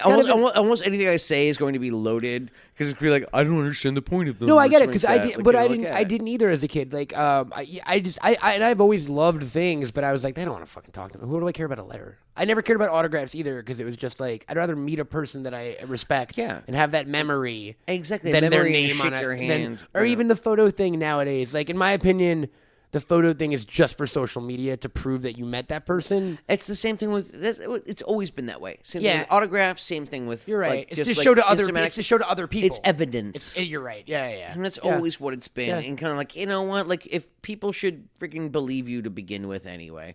Almost anything I say is going to be loaded because it's going to be like, I don't understand the point of them. No, I get it, or because something I like did, that. but Like, I you know, didn't. like, I didn't either as a kid. Like, and I've always loved things, but I was like, they don't want to fucking talk to me. Who do I care about a letter? I never cared about autographs either, because it was just like, I'd rather meet a person that I respect, Yeah. and have that memory, Exactly, than their memory and name shake on it, your hand, or you even the photo thing nowadays. Like, in my opinion, the photo thing is just for social media to prove that you met that person. It's the same thing with. It's always been that way. Same Yeah. thing with autographs. Same thing with. You're right. Like, It's just to like show to other. Instagram- It's to show to other people. It's evidence. You're right. Yeah, yeah. And that's Yeah. always what it's been. Yeah. And kind of like, you know what? Like, if people should freaking believe you to begin with anyway.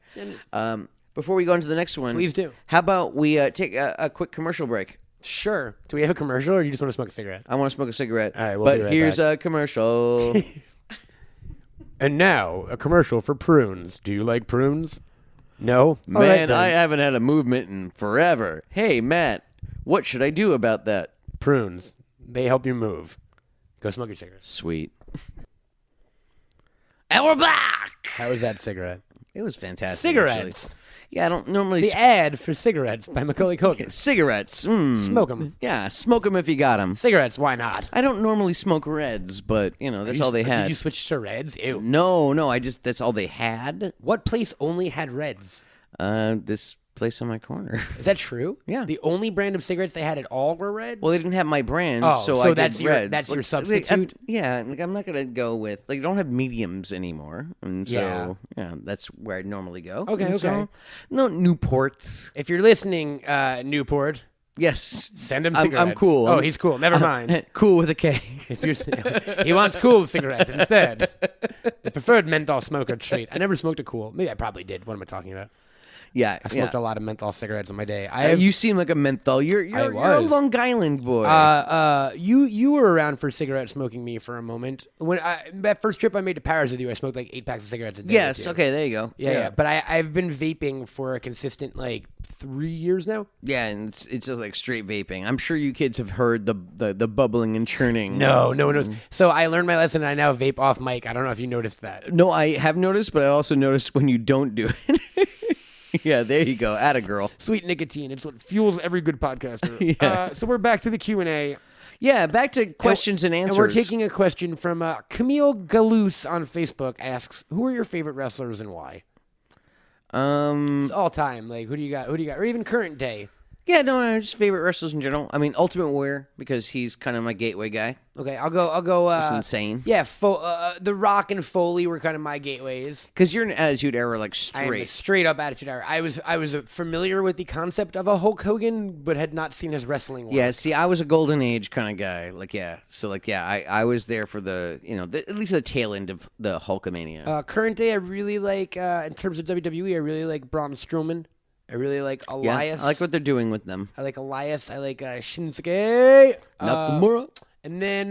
Before we go into the next one, Please do. How about we take a quick commercial break? Sure. Do we have a commercial, or you just want to smoke a cigarette? I want to smoke a cigarette. All right, we'll be but right here's back. a commercial. And now, a commercial for prunes. Do you like prunes? No? All right, Man, then. I haven't had a movement in forever. Hey, Matt, what should I do about that? Prunes. They help you move. Go smoke your cigarette. Sweet. And we're back. How was that cigarette? It was fantastic. Cigarettes. Actually. Yeah, I don't normally The ad for cigarettes by McCauley Culkin. cigarettes. Smoke them. Yeah, smoke them if you got them. Cigarettes, why not? I don't normally smoke Reds, but you know that's all they had. Did you switch to reds? Ew. No, I just that's all they had. What place only had reds? This place on my corner. Is that true? Yeah. The only brand of cigarettes they had at all were reds? Well, they didn't have my brand, Oh, so so I that's did your- Reds. that's your Like, substitute? yeah, like I'm not gonna go with like I don't have mediums anymore, and so Yeah. that's where I normally go. Okay, And okay. so, no Newports. If you're listening, Newport, Yes, send him I'm cigarettes. cool. Oh, he's cool. Never mind. Cool with a K. If you're, he wants cool cigarettes instead. The preferred menthol smoker trait. I never smoked a cool. Maybe I probably did. What am I talking about? Yeah, I smoked a lot of menthol cigarettes in my day. You seem like a menthol. You're a was. Long Island boy. You were around for cigarette smoking me for a moment. When that first trip I made to Paris with you, I smoked like 8 packs of cigarettes a day. yes. with you. Okay. There you go. Yeah. But I've been vaping for a consistent like 3 years now. Yeah, and it's just like straight vaping. I'm sure you kids have heard the bubbling and churning. No one knows. So I learned my lesson, and I now vape off mic. I don't know if you noticed that. No, I have noticed, but I also noticed when you don't do it. Yeah, there you go. Atta girl. Sweet nicotine. It's what fuels every good podcaster. Yeah. So we're back to the Q&A. Yeah, back to questions and answers. And we're taking a question from Camille Galouse on Facebook. Asks, who are your favorite wrestlers and why? All time. Like, who do you got? Or even current day. Yeah, no, just favorite wrestlers in general. I mean, Ultimate Warrior, because he's kind of my gateway guy. Okay, I'll go. It's insane. Yeah, The Rock and Foley were kind of my gateways. Because you're an Attitude Era, like, I am a straight. straight up Attitude Era. I was familiar with the concept of a Hulk Hogan, but had not seen his wrestling work. Yeah, see, I was a Golden Age kind of guy. Like, yeah. So, like, yeah, I was there for the, at least the tail end of the Hulkamania. Current day, I really like, in terms of WWE, I really like Braun Strowman. I really like Elias. Yeah, I like what they're doing with them. I like Elias. I like Shinsuke Nakamura. And then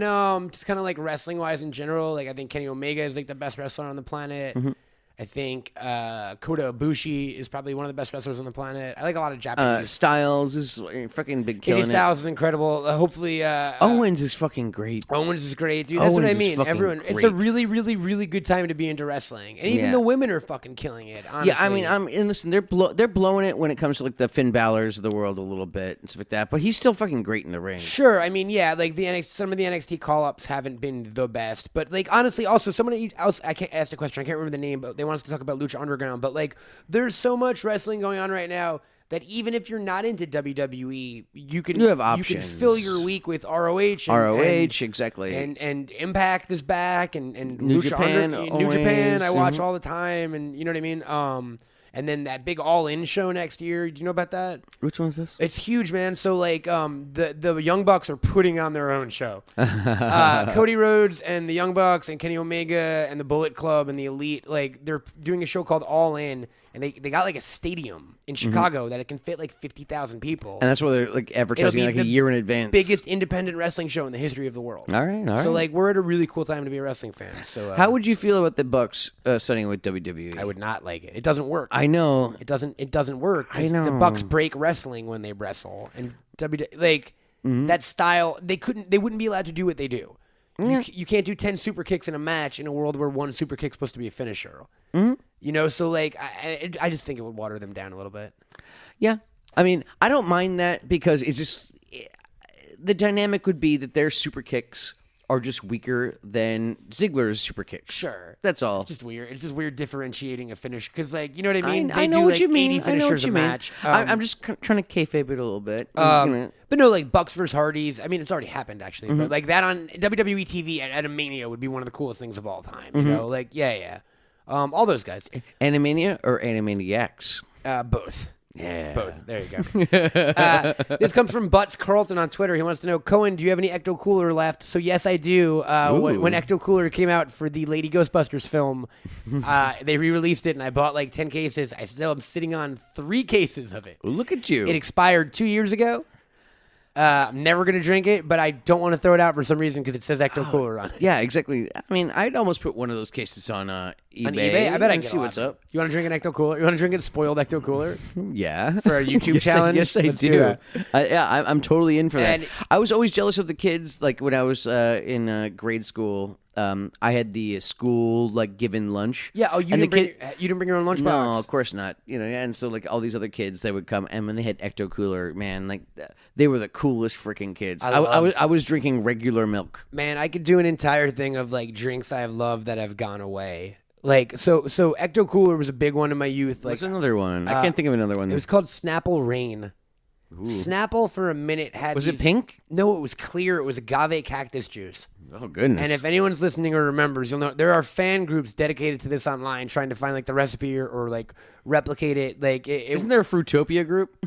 just kind of like wrestling wise in general, like I think Kenny Omega is like the best wrestler on the planet. Mm-hmm. I think Kota Ibushi is probably one of the best wrestlers on the planet. I like a lot of Japanese. Styles is fucking big killing AJ Styles is incredible. Hopefully, Owens is fucking great. Owens is great, dude. That's what I Owens is mean. fucking Everyone, it's great. a really, really, really good time to be into wrestling, and even Yeah. the women are fucking killing it. Honestly. Yeah, I mean, and listen, they're blowing it when it comes to like the Finn Balor's of the world a little bit and stuff like that. But he's still fucking great in the ring. Sure, I mean, yeah, like some of the NXT call-ups haven't been the best, but like honestly, also somebody else I can't ask a question. I can't remember the name, but they want us to talk about Lucha Underground. But like, there's so much wrestling going on right now that even if you're not into WWE, you have options. You can fill your week with ROH. Exactly. And Impact is back, and New Lucha Japan, New Japan. I watch mhm. all the time, and you know what I mean. And then that big All In show next year. Do you know about that? Which one's this? It's huge, man. So like, the Young Bucks are putting on their own show. Cody Rhodes and the Young Bucks and Kenny Omega and the Bullet Club and the Elite, like they're doing a show called All In, and they got like a stadium in Chicago that it can fit like 50,000 people. And that's where they're like advertising like a year in advance. Biggest independent wrestling show in the history of the world. All right. So like, we're at a really cool time to be a wrestling fan. So how would you feel about the Bucks signing with WWE? I would not like it. It doesn't work. I know. It doesn't work. I know. The Bucks break wrestling when they wrestle, and that style they wouldn't be allowed to do what they do. You can't do 10 super kicks in a match in a world where one super kick's supposed to be a finisher. So like I just think it would water them down a little bit. Yeah. I mean, I don't mind that because it's just the dynamic would be that their super kicks are just weaker than Ziggler's super kicks. Sure. That's all. It's just weird. It's just weird differentiating a finish because, like, you know what I mean? I They know do, what like, you mean. 80 I know what finishers you a mean. match. I'm just trying to kayfabe it a little bit. But no, like Bucks versus Hardys. I mean, it's already happened actually. But like that on WWE TV at a Mania would be one of the coolest things of all time. You know, like yeah. All those guys. Animania or Animaniacs? Both. Yeah. Both. There you go. This comes from Butts Carlton on Twitter. He wants to know, Cohen, do you have any Ecto Cooler left? So yes, I do. When Ecto Cooler came out for the Lady Ghostbusters film, they re-released it, and I bought like 10 cases. I still am sitting on 3 cases of it. Look at you. It expired 2 years ago. I'm never going to drink it, but I don't want to throw it out for some reason because it says Ecto Cooler on it. Yeah, exactly. I mean, I'd almost put one of those cases on eBay. On eBay? I bet I and can see what's up. You want to drink an Ecto Cooler? You want to drink a spoiled Ecto Cooler? Yeah. For a YouTube challenge? Yes, I Let's do do. that. Yeah, I'm totally in for that. And- I was always jealous of the kids. Like when I was in grade school, I had the school like given lunch. Yeah. Oh, you didn't bring your own lunchbox? No, of course not. And so like all these other kids, they would come, and when they had Ecto Cooler, man, like they were the coolest freaking kids. I was drinking regular milk. Man, I could do an entire thing of like drinks I've loved that have gone away. Like so Ecto Cooler was a big one in my youth. Like What's another one? I can't think of another one. it was called Snapple Rain. Ooh. Snapple for a minute had Was these- it pink? No, it was clear. It was agave cactus juice. Oh goodness. And if anyone's listening or remembers, you'll know there are fan groups dedicated to this online, trying to find like the recipe or like replicate it. Like, isn't there a Fruitopia group?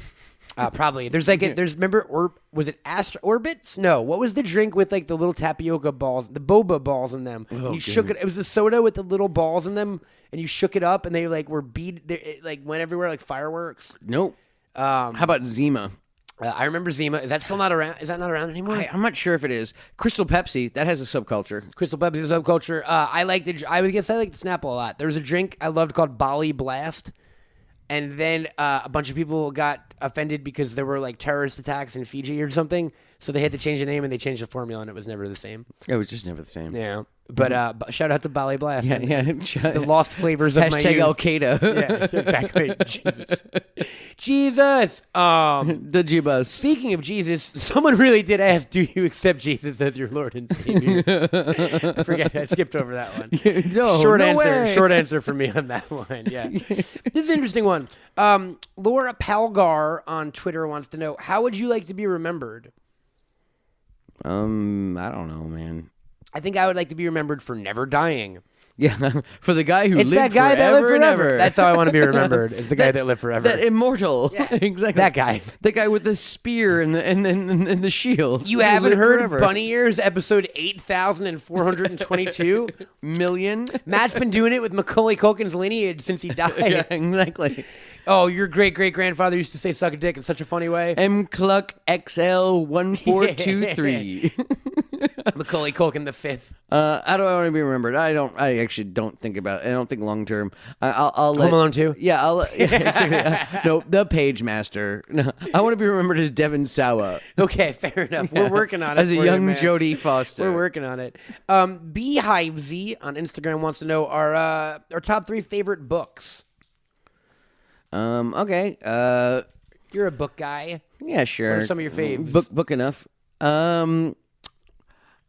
probably there's like remember was it Orbits? No, what was the drink with like the little tapioca balls, the boba balls in them? And you shook it. It was the soda with the little balls in them, and you shook it up, and they like were it like went everywhere like fireworks. Nope. How about Zima? I remember Zima. Is that still not around? Is that not around anymore? I'm not sure if it is. Crystal Pepsi, that has a subculture. Crystal Pepsi is a subculture. I liked Snapple a lot. There was a drink I loved called Bali Blast, and then a bunch of people got offended because there were like terrorist attacks in Fiji or something, so they had to change the name and they changed the formula, and it was never the same. It was just never the same. Yeah. But shout out to Bali Blast. Yeah, The lost flavors of my hashtag youth. Al Qaeda. Yeah, exactly. Jesus. The Jibas. Speaking of Jesus, someone really did ask, "Do you accept Jesus as your Lord and Savior?" I forget. I skipped over that one. No, Short no answer. way. Short answer for me on that one. Yeah. This is an interesting one. Laura Palgar on Twitter wants to know, how would you like to be remembered? I don't know, man. I think I would like to be remembered for never dying. Yeah, for the guy who It's lived that guy that lived forever and forever. ever. That's how I want to be remembered. Is the guy that lived forever. That immortal. Yeah, exactly. that guy. The guy with the spear and the shield. You Who haven't lived heard forever. Bunny Ears episode 8,422? Million? Matt's been doing it with Macaulay Culkin's lineage since he died. Yeah, exactly. Oh, your great-great-grandfather used to say suck a dick in such a funny way. M. Cluck XL 1423. Macaulay Culkin the fifth. I don't want to be remembered. I actually don't think about it. I don't think long term. I'll let Home Alone 2? Yeah, exactly. No, the Pagemaster. No, I want to be remembered as Devin Sawa. Okay, fair enough. We're working on it. As a for you, young man. Jodie Foster. We're working on it. Beehivesy on Instagram wants to know our top 3 favorite books. Okay. You're a book guy. Yeah, sure. What are some of your faves? Book enough.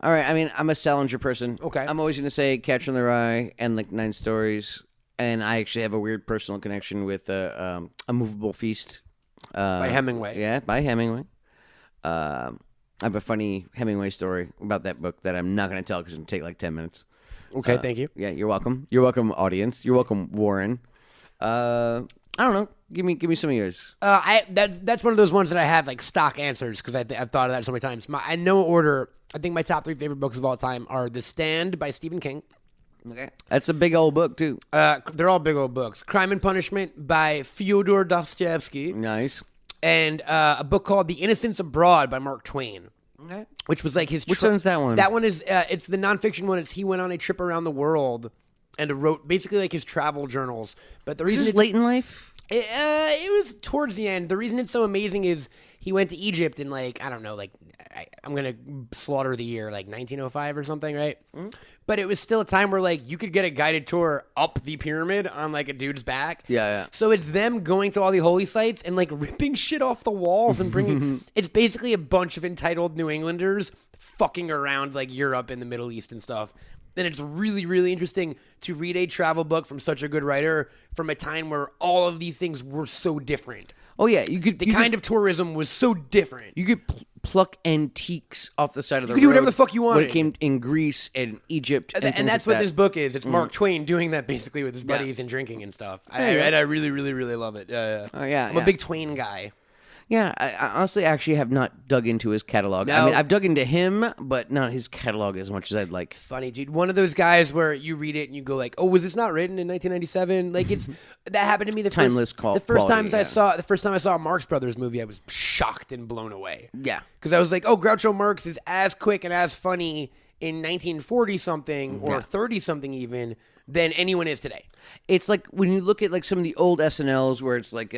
All right. I mean, I'm a Salinger person. Okay. I'm always going to say Catcher in the Rye and like 9 Stories. And I actually have a weird personal connection with A Movable Feast. By Hemingway. Yeah, by Hemingway. I have a funny Hemingway story about that book that I'm not going to tell because it'll take like 10 minutes. Okay, thank you. Yeah, you're welcome. You're welcome, audience. You're welcome, Warren. I don't know. Give me some of yours. That's one of those ones that I have like stock answers because I've thought of that so many times. In no order, I think my top 3 favorite books of all time are The Stand by Stephen King. Okay. That's a big old book too. They're all big old books. Crime and Punishment by Fyodor Dostoevsky. Nice. And a book called The Innocents Abroad by Mark Twain. Okay. Which was like his... Which one's that one? That one is... it's the nonfiction one. He went on a trip around the world and wrote basically like his travel journals. But the reason... Is this late in life? It was towards the end. The reason it's so amazing is he went to Egypt in like, I don't know, like, I'm going to slaughter the year, like 1905 or something, right? Mm-hmm. But it was still a time where like you could get a guided tour up the pyramid on like a dude's back. Yeah. So it's them going to all the holy sites and like ripping shit off the walls and bringing, it's basically a bunch of entitled New Englanders fucking around like Europe and the Middle East and stuff. And it's really, really interesting to read a travel book from such a good writer from a time where all of these things were so different. Oh yeah, you could. The kind of tourism was so different. You could pluck antiques off the side of the road. You could do whatever the fuck you wanted. When it came in Greece and Egypt, and that's what this book is. It's Mark Twain doing that basically with his Yeah. buddies and drinking and stuff. Yeah. I really, really, really love it. Yeah. Oh yeah, I'm a big Twain guy. Yeah, I honestly actually have not dug into his catalog. I No. mean, I've dug into him, but not his catalog as much as I'd like. Funny, dude. One of those guys where you read it and you go like, "Oh, was this not written in 1997?" Like it's that happened to me. The Timeless first quality, times yeah. the first time I saw a Marx Brothers movie, I was shocked and blown away. Yeah. Because I was like, "Oh, Groucho Marx is as quick and as funny in 1940 something or 30 something even than anyone is today." It's like when you look at like some of the old SNLs where it's like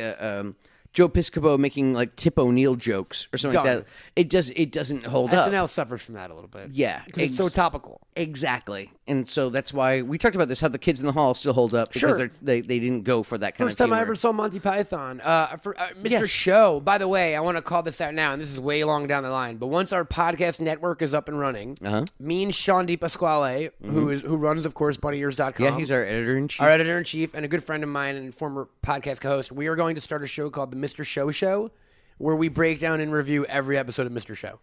Joe Piscopo making like Tip O'Neill jokes or something Done. like that. It doesn't hold up. SNL suffers from that a little bit. Yeah, because it's so topical. Exactly, and so that's why we talked about this. How the Kids in the Hall still hold up because Sure. they didn't go for that kind First of time I humor. ever saw Monty Python. For Mr. Yes. Show, by the way, I want to call this out now, and this is way long down the line, but once our podcast network is up and running, me and Sean DiPasquale, who runs, of course, BunnyEars.com. Yeah, he's our editor-in-chief. Our editor-in-chief and a good friend of mine and former podcast co-host. We are going to start a show called The Mr. Show Show, where we break down and review every episode of Mr. Show.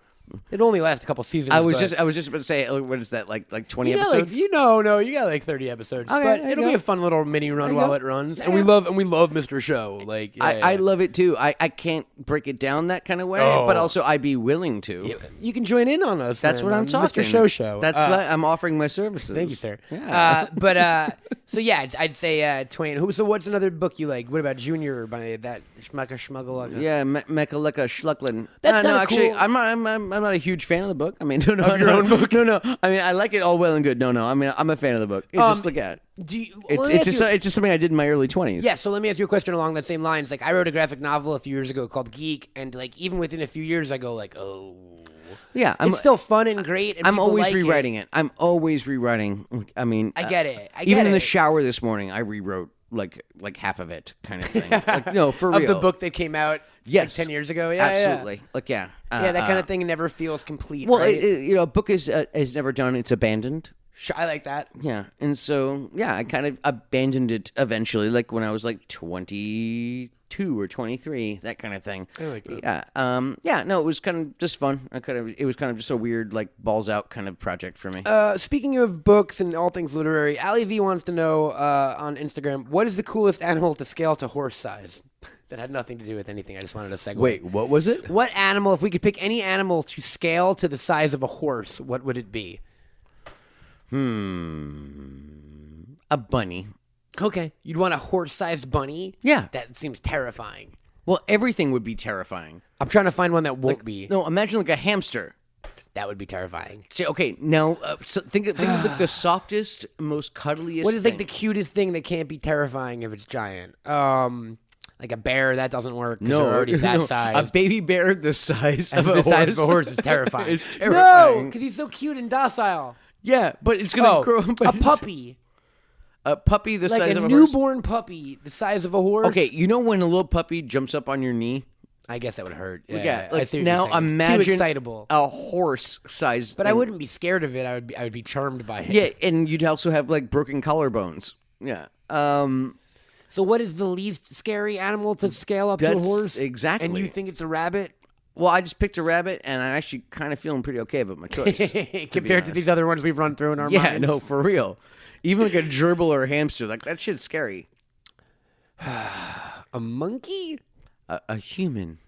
It only lasts a couple seasons. I was but just about to say, what is that, like 20 you got episodes? you got like 30 episodes. Okay, but there you it'll go. be a fun little mini run you while go. it runs. Yeah. And we love Mr. Show. Like I love it too. I can't break it down that kind of way, Oh. but also I'd be willing to. You can join in on us. That's then, what I'm on talking. Mr. Show. That's what I'm offering my services. Thank you, sir. Yeah. So yeah, I'd say Twain. So what's another book you like? What about Junior by that Schmuggle? Yeah, Mechaleka Schlucklin. That's no, kinda actually, cool. I'm not a huge fan of the book. I mean, no, Of your own book? No. I mean, I like it all well and good. No. I mean, I'm a fan of the book. It's just look at. Do you, It's just something I did in my early 20s. Yeah, so let me ask you a question along that same lines. Like, I wrote a graphic novel a few years ago called Geek, and like even within a few years, I go like, oh, Yeah, it's still fun and great. And I'm people always like rewriting it. I'm always rewriting. I mean, I get it. Even in the shower this morning, I rewrote like half of it, kind of thing. Like, no, for real. Of the book that came out yes. 10 years ago. Yeah, absolutely. Yeah. Like, yeah. Yeah, that kind of thing never feels complete. Well, right? a book is never done. It's abandoned. I like that. Yeah, and so I kind of abandoned it eventually, like when I was like 22 or 23, that kind of thing. I like that. Yeah. No, it was kind of just fun. It was kind of just a weird, like, balls out kind of project for me. Speaking of books and all things literary, Ali V wants to know on Instagram, what is the coolest animal to scale to horse size? That had nothing to do with anything. I just wanted to segue. Wait, what was it? What animal, if we could pick any animal to scale to the size of a horse, what would it be? A bunny. Okay. You'd want a horse-sized bunny? Yeah. That seems terrifying. Well, everything would be terrifying. I'm trying to find one that won't be. No, imagine like a hamster. That would be terrifying. See, okay, now think of like the softest, most cuddliest. What is like thing. the cutest thing that can't be terrifying if it's giant? Like a bear, that doesn't work. No, they're already that size. A baby bear the size of a the horse. size of a horse is terrifying. It's terrifying. No, because he's so cute and docile. Yeah, but it's gonna grow up. A puppy. A puppy the Like size a of a newborn puppy the size of a horse. horse. Okay, you know when a little puppy jumps up on your knee? I guess that would hurt. Yeah, I like, see what now you're saying. It's imagine too excitable. a horse size. But I wouldn't be scared of it. I would be charmed by it. Yeah, and you'd also have like broken collarbones. Yeah. So what is the least scary animal to scale up to a That's horse? exactly. And you think it's a rabbit? Well, I just picked a rabbit, and I'm actually kind of feeling pretty okay about my choice. Compared to these other ones we've run through in our Yeah, minds. no, for real. Even like a gerbil or a hamster, like that shit's scary. A monkey? A human.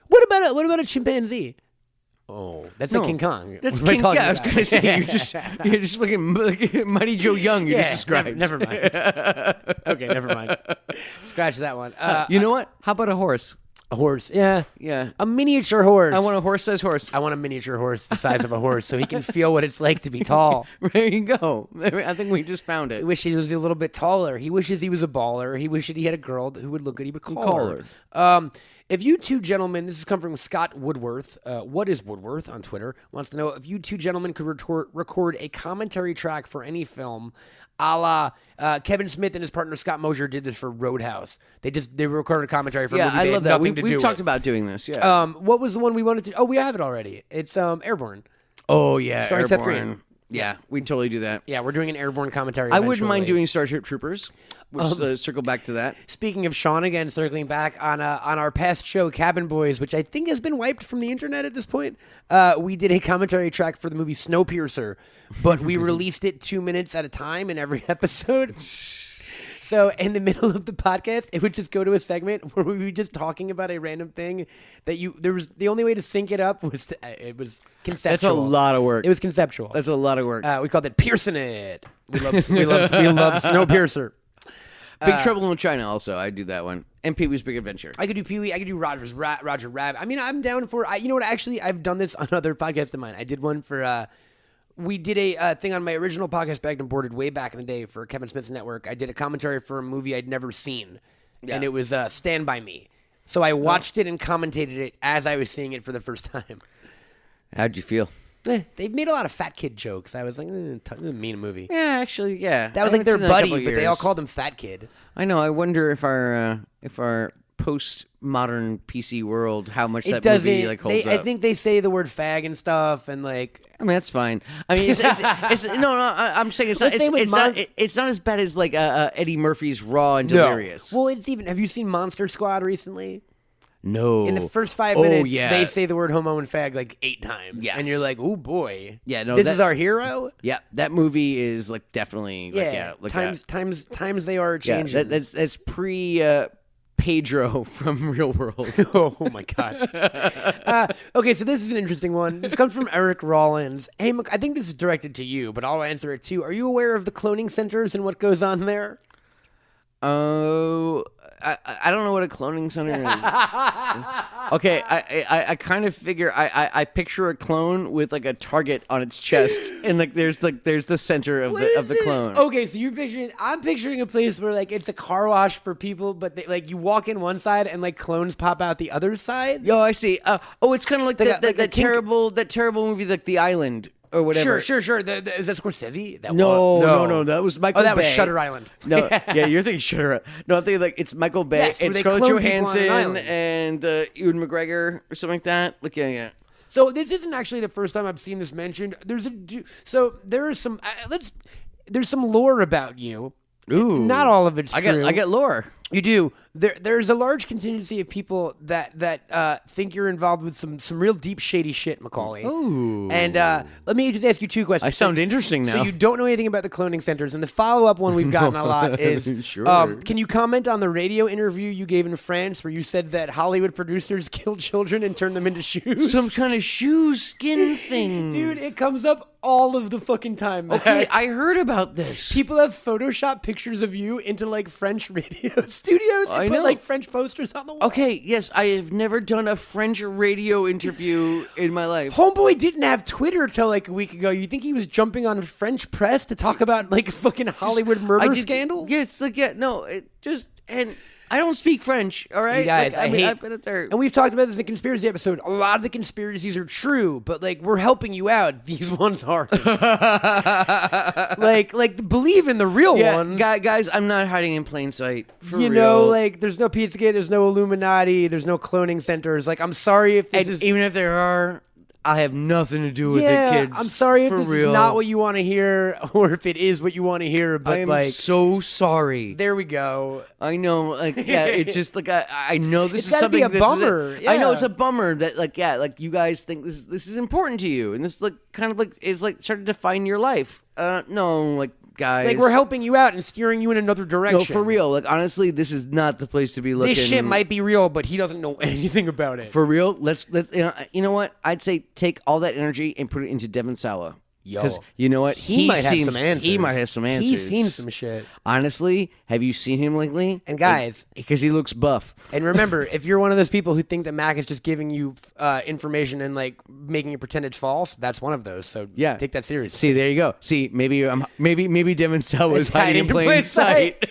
What about a chimpanzee? Oh, that's like King Kong. That's What am I King. talking Yeah, I was about? gonna say you're just fucking like Mighty Joe Young. You just described. Never mind. Okay, never mind. Scratch that one. You know what? How about a horse? A horse. Yeah. Yeah. A miniature horse. I want a horse-sized horse. I want a miniature horse the size of a horse so he can feel what it's like to be tall. There you go. I think we just found He it. wishes he was a little bit taller. He wishes he was a baller. He wishes he had a girl who would look good. He would call her. If you two gentlemen, this has come from Scott Woodworth, what is Woodworth on Twitter, wants to know if you two gentlemen could record a commentary track for any film, a la Kevin Smith and his partner Scott Mosier did this for Roadhouse. They recorded a commentary for a Yeah, movie I they love had that. nothing to We've do talked with. about doing this. Yeah. What was the one we wanted to? Oh, we have it already. It's Airborne. Oh yeah, starring Seth Airborne. Green. Yeah, we'd totally do that. Yeah, we're doing an Airborne commentary. I wouldn't mind eventually. doing Starship Troopers. Which circle back to that. Speaking of Sean, again, circling back on our past show, Cabin Boys, which I think has been wiped from the internet at this point, we did a commentary track for the movie Snowpiercer, but we released it 2 minutes at a time in every episode. So in the middle of the podcast, it would just go to a segment where we would be just talking about a random thing that the only way to sync it up was it was conceptual. That's a lot of work. It was conceptual. That's a lot of work. We called it Piercing It. We love Snowpiercer. Big Trouble in China also. I do that one. And Pee-wee's Big Adventure. I could do Pee-wee. I could do Roger Rabbit. I mean, I'm down for. You know what? Actually, I've done this on other podcasts of mine. I did one for. We did a thing on my original podcast, Bagged and Boarded, way back in the day for Kevin Smith's network. I did a commentary for a movie I'd never seen, and it was Stand By Me. So I watched it and commentated it as I was seeing it for the first time. How'd you feel? They've made a lot of fat kid jokes. I was like, mean movie. Yeah, actually, yeah. That was like their buddy, but they all called him Fat Kid. I know. I wonder if our postmodern PC world, how much that movie like holds up. I think they say the word fag and stuff, and like. I mean, that's fine. I mean, it's no. I'm saying it's not. It's not as bad as like Eddie Murphy's Raw and Delirious. Well, it's even. Have you seen Monster Squad recently? No. In the first 5 minutes, they say the word homo and fag like 8 times. Yes. And you're like, oh boy. Yeah, no. This is our hero? Yeah, that movie is like definitely. Times they are changing. Yeah, that's pre Pedro from Real World. Oh my God. Okay, so this is an interesting one. This comes from Eric Rollins. Hey, I think this is directed to you, but I'll answer it too. Are you aware of the cloning centers and what goes on there? Oh, I don't know what a cloning center is. Okay, I kind of figure I picture a clone with like a target on its chest, and like there's the center of the clone. Okay, so I'm picturing a place where like it's a car wash for people, but like you walk in one side and like clones pop out the other side. Yo, I see. It's kind of like that terrible movie, like The Island. Or whatever. Sure. Is that Scorsese? No. That was Michael Bay. Oh, that was Shutter Island. No, yeah, you're thinking Shutter Island. No, I'm thinking like it's Michael Bay, Yes, where and they Scarlett clone people on an Johansson, island. and Ewan McGregor or something like that. Like, yeah. So this isn't actually the first time I've seen this mentioned. There's some lore about you. Ooh, Not all of it's true. I get lore. You do. There's a large contingency of people that think you're involved with some real deep shady shit, McCauley. Ooh. And let me just ask you 2 questions. I sound interesting now. So you don't know anything about the cloning centers, and the follow-up one we've gotten a lot is, Sure. Can you comment on the radio interview you gave in France where you said that Hollywood producers kill children and turn them into shoes? Some kind of shoe skin thing, Dude, it comes up all of the fucking time. Man. Okay, I heard about this. People have photoshopped pictures of you into like French radio studios and I put know. like French posters on the wall. Okay, yes, I have never done a French radio interview in my life. Homeboy didn't have Twitter till like a week ago. You think he was jumping on French press to talk about like fucking Hollywood murder scandal? Yeah, it's like and I don't speak French. All right, You guys, Like, I hate. I've been at there. And we've talked about this in the conspiracy episode. A lot of the conspiracies are true, but like we're helping you out. These ones aren't. like believe in the real ones. Guys, I'm not hiding in plain sight. For You real. know, like there's no Pizzagate, there's no Illuminati, there's no cloning centers. Like I'm sorry if this and is. even if there are, I have nothing to do with Yeah, it, kids. I'm sorry if for this real. is not what you want to hear, or if it is what you want to hear. But I am like, so sorry. there we go. I know, like, yeah, it's just like I know this It's is gotta something. be a this bummer, Is I know yeah. it's a bummer that, like, yeah, like you guys think this is important to you, and this like kind of like is like starting to define your life. No, like guys, Like we're helping you out and steering you in another direction. No, for real. Like honestly, this is not the place to be looking. This shit might be real, but he doesn't know anything about it. For real, let's you know what? I'd say take all that energy and put it into Devin Sawa. Yo. Because you know what? He might have seems, some answers. He might have some answers. He's seen some shit. Honestly, have you seen him lately? And guys, because he looks buff. and remember, if you're one of those people who think that Mac is just giving you information and like making you pretend it's false, that's one of those. So Yeah, take that seriously. See, there you go. See, maybe Devin Sawa is hiding in plain sight.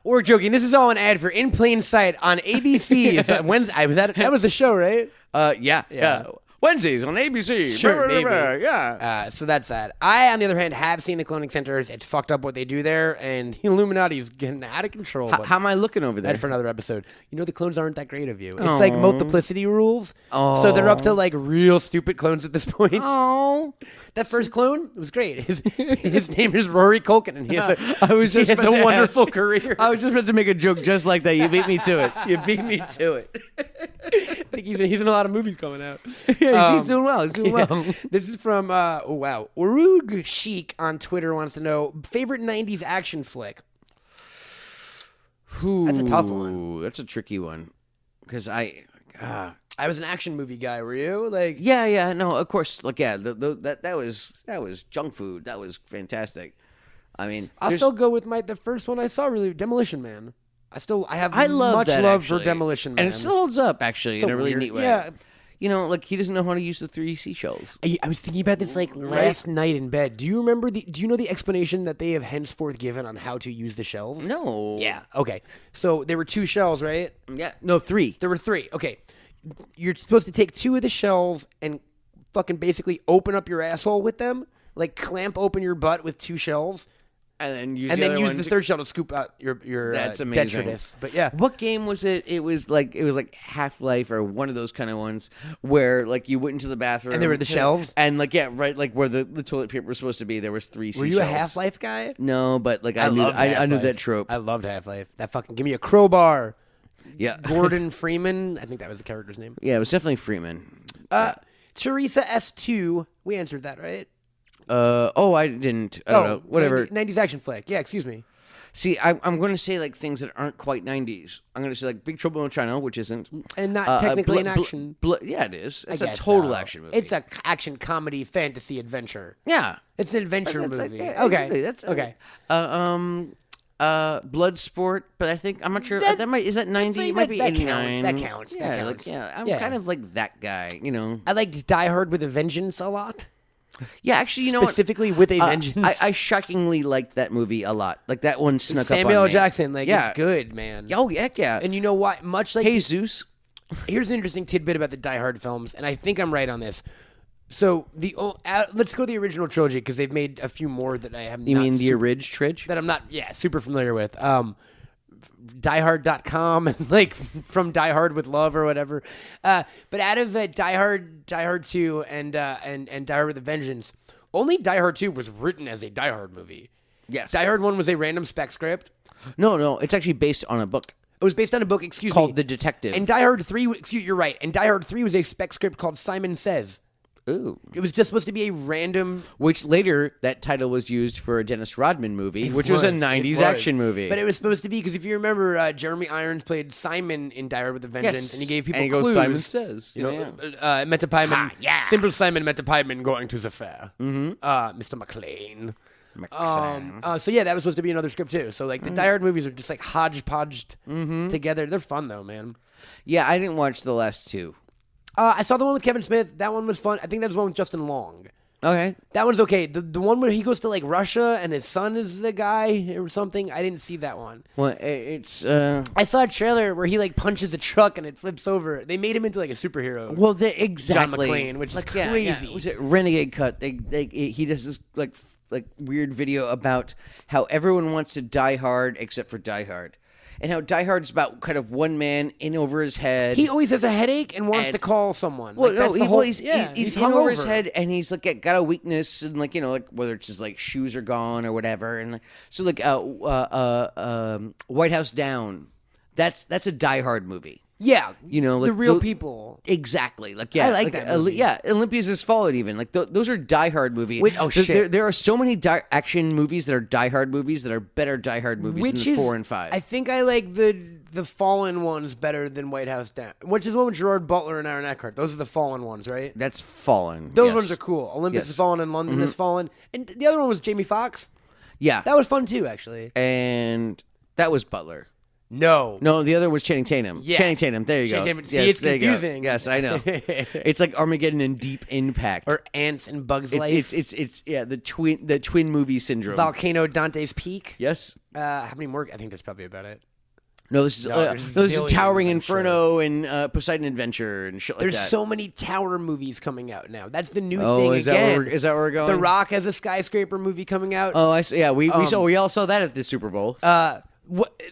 We're joking. This is all an ad for In Plain Sight on ABC. It's Wednesday. That was the show, right? Yeah. Wednesdays on ABC. Sure, maybe. Yeah. So that's that. I, on the other hand, have seen the cloning centers. It's fucked up what they do there, and the Illuminati's getting out of control. But How am I looking over there? that for another episode. You know, the clones aren't that great of you. It's like multiplicity rules. So they're up to like real stupid clones at this point. Oh. That first clone was great. His name is Rory Culkin, and he has he has a wonderful career. I was just about to make a joke just like that. You beat me to it. You beat me to it. I think he's in a lot of movies coming out. He's doing well. He's doing well. This is from Urug Chic on Twitter wants to know favorite '90s action flick. That's a tough one. Ooh, that's a tricky one. Because I was an action movie guy. Were you like? Yeah, no, of course. Like, yeah, that was junk food. That was fantastic. I mean, I'll still go with the first one I saw. Really, Demolition Man. I have love much that, love actually. for Demolition Man, and it still holds up actually in a really weird- neat way. yeah. You know, like he doesn't know how to use the 3 seashells. I was thinking about this like last night in bed. Do you know the explanation that they have henceforth given on how to use the shells? No. Yeah. Okay. So there were 2 shells, right? Yeah. No, 3. There were 3. Okay. You're supposed to take 2 of the shells and fucking basically open up your asshole with them, like clamp open your butt with 2 shells. And then use And the then other use one the to- third shell to scoop out your That's amazing. detritus. But yeah. What game was it? It was like Half-Life or one of those kind of ones where like you went into the bathroom And there were the shells? and like right like where the toilet paper was supposed to be. There was 3 seashells. Were you a Half-Life guy? No, but like I loved knew Half-Life. that trope. I loved Half-Life. That fucking give me a crowbar. Yeah. Gordon Freeman. I think that was the character's name. Yeah, it was definitely Freeman. Teresa S2. We answered that, right? I didn't. I don't know. Whatever. 90s action flick. Yeah, excuse me. See, I'm going to say like things that aren't quite 90s. I'm going to say like Big Trouble in China, which isn't. And not technically an action. Yeah, it is. It's I a guess total so. action movie. It's a action comedy fantasy adventure. Yeah. It's an adventure That's movie. yeah, Okay. exactly. That's okay. Bloodsport, but I think I'm not sure. That might is that 90? It might be 89. That counts. Yeah, That counts. I'm kind of like that guy, you know. I liked Die Hard with a Vengeance a lot. Yeah, actually, you know what? Specifically with a Vengeance. I shockingly liked that movie a lot. Like that one snuck up on me. Samuel L. Jackson, like it's good, man. Oh, heck yeah. And you know what? Much like Hey, Zeus. Here's an interesting tidbit about the Die Hard films, and I think I'm right on this. So let's go to the original trilogy because they've made a few more that I have. You mean the Tridge? That I'm not, super familiar with. diehard.com and like from Die Hard with Love or whatever. But out of Die Hard 2 and Die Hard with a Vengeance, only Die Hard 2 was written as a Die Hard movie. Yes. Die Hard 1 was a random spec script. No, it's actually based on a book. It was based on a book, called The Detective. And Die Hard 3, you're right. And Die Hard 3 was a spec script called Simon Says. Ooh. It was just supposed to be a random... Which later, that title was used for a Dennis Rodman movie, which was a 90s action movie. But it was supposed to be, because if you remember, Jeremy Irons played Simon in Die Hard with a Vengeance, and he gave people clues. Simon Says. You know, Meta Pyman, Simple Simon, Meta Pyman going to the fair. Mr. McClane. So yeah, that was supposed to be another script too. So like the Die Hard movies are just like hodgepodged together. They're fun though, man. Yeah, I didn't watch the last two. I saw the one with Kevin Smith. That one was fun. I think that was the one with Justin Long. Okay. That one's okay. The one where he goes to like Russia and his son is the guy or something. I didn't see that one. Well, it's I saw a trailer where he like punches a truck and it flips over. They made him into like a superhero. Well, exactly. John McClane, which is crazy. Yeah. Was it Renegade Cut? He does this like weird video about how everyone wants to die hard except for Die Hard. And how Die Hard's about kind of one man in over his head. He always has a headache and wants to call someone. Well, like, he's in over his head, and he's like got a weakness, and like like whether it's his like shoes are gone or whatever, and so like White House Down, that's a Die Hard movie. Yeah, you know, like the real people. Exactly. Like I like that movie. Olympias Has Fallen. Even like those are Die Hard movies. Shit! There are so many action movies that are Die Hard movies that are better Die Hard movies than 4 and 5. I think I like the Fallen ones better than White House Down, which is the one with Gerard Butler and Aaron Eckhart. Those are the Fallen ones, right? That's Fallen. Those ones are cool. Olympus Has Fallen and London Has Fallen, and the other one was Jamie Foxx. Yeah, that was fun too, actually. And that was Butler. No, the other was Channing Tatum. Yes. Channing Tatum. There you go. See, it's confusing. Yes, I know. It's like Armageddon and Deep Impact, or Ants and Bugs Life. It's the twin movie syndrome. Volcano Dante's Peak. Yes. How many more? I think that's probably about it. No, this is Towering Inferno and Poseidon Adventure and shit like that. There's so many tower movies coming out now. That's the new thing again. Is that where we're going? The Rock has a skyscraper movie coming out. Oh, I see. Yeah, we all saw that at the Super Bowl.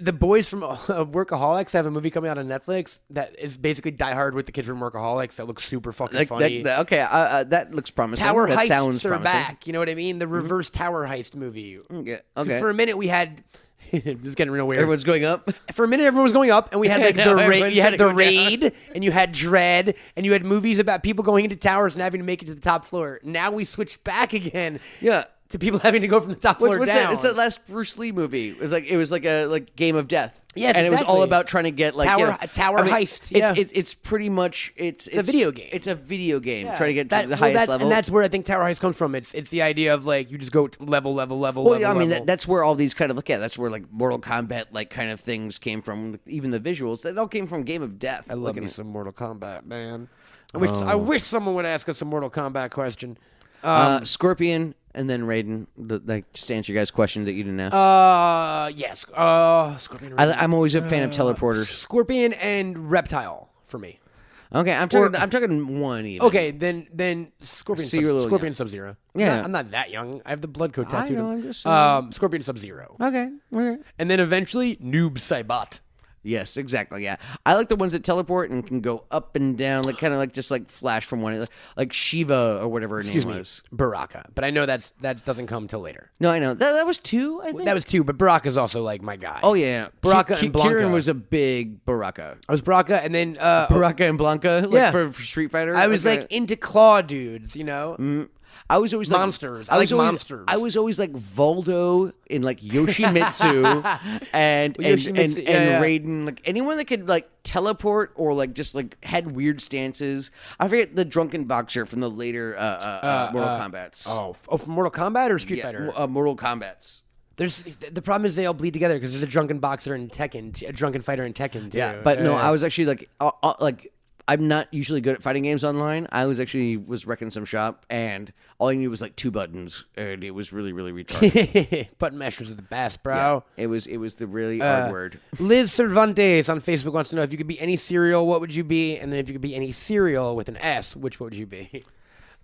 The boys from Workaholics have a movie coming out on Netflix that is basically Die Hard with the kids from Workaholics that looks super fucking funny. That looks promising. Tower that heists sounds are promising. back. You know what I mean? The reverse tower heist movie. Yeah. Okay. For a minute we had. This is getting real weird. Everyone's going up. For a minute, everyone was going up, and we had like you had the Raid, and you had Dread, and you had movies about people going into towers and having to make it to the top floor. Now we switch back again. Yeah. To people having to go from the top floor down. That? It's that last Bruce Lee movie. It was like a Game of Death. Yes, and exactly. It was all about trying to get like tower heist. Yeah, it's pretty much it's a video game. It's a video game trying to get to the highest level. And that's where I think tower heist comes from. It's the idea of like you just go level. Well, yeah, I mean that's where all these kind of that's where like Mortal Kombat like kind of things came from. Even the visuals that all came from Game of Death. I love me some Mortal Kombat, man. I wish someone would ask us a Mortal Kombat question. Scorpion. And then Raiden, just to answer your guys' question that you didn't ask. Yes. Scorpion. I'm always a fan of teleporters. Scorpion and Reptile for me. Okay, I'm talking one even. Okay, then Scorpion. Scorpion Sub-Zero. Yeah, I'm not that young. I have the blood coat tattooed. I know. I'm just Scorpion Sub-Zero. Okay. And then eventually Noob Saibot. Yes, exactly. Yeah, I like the ones that teleport and can go up and down, like kind of like just like flash from one, like Shiva or whatever her name was. Baraka. But I know that doesn't come till later. No, I know that was 2. I think that was 2, but Baraka's also like my guy. Oh yeah, Baraka and Blanca. Kieran was a big Baraka. I was Baraka, and then Baraka and Blanca. Like for Street Fighter. I was like into claw dudes, you know. I was always monsters. I like monsters. I was always like Voldo and like Yoshimitsu and Raiden, like anyone that could like teleport or like just like had weird stances. I forget the drunken boxer from the later Mortal Kombats. Oh, from Mortal Kombat or Street Fighter? Mortal Kombats. The problem is they all bleed together because there's a drunken boxer in Tekken, a drunken fighter in Tekken too. Yeah, but no, I was actually like I'm not usually good at fighting games online. I was wrecking some shop, and all I needed was like 2 buttons, and it was really, really retarded. Button mashers are the best, bro. Yeah, it was the really hard word. Liz Cervantes on Facebook wants to know if you could be any cereal, what would you be? And then if you could be any cereal with an S, what would you be?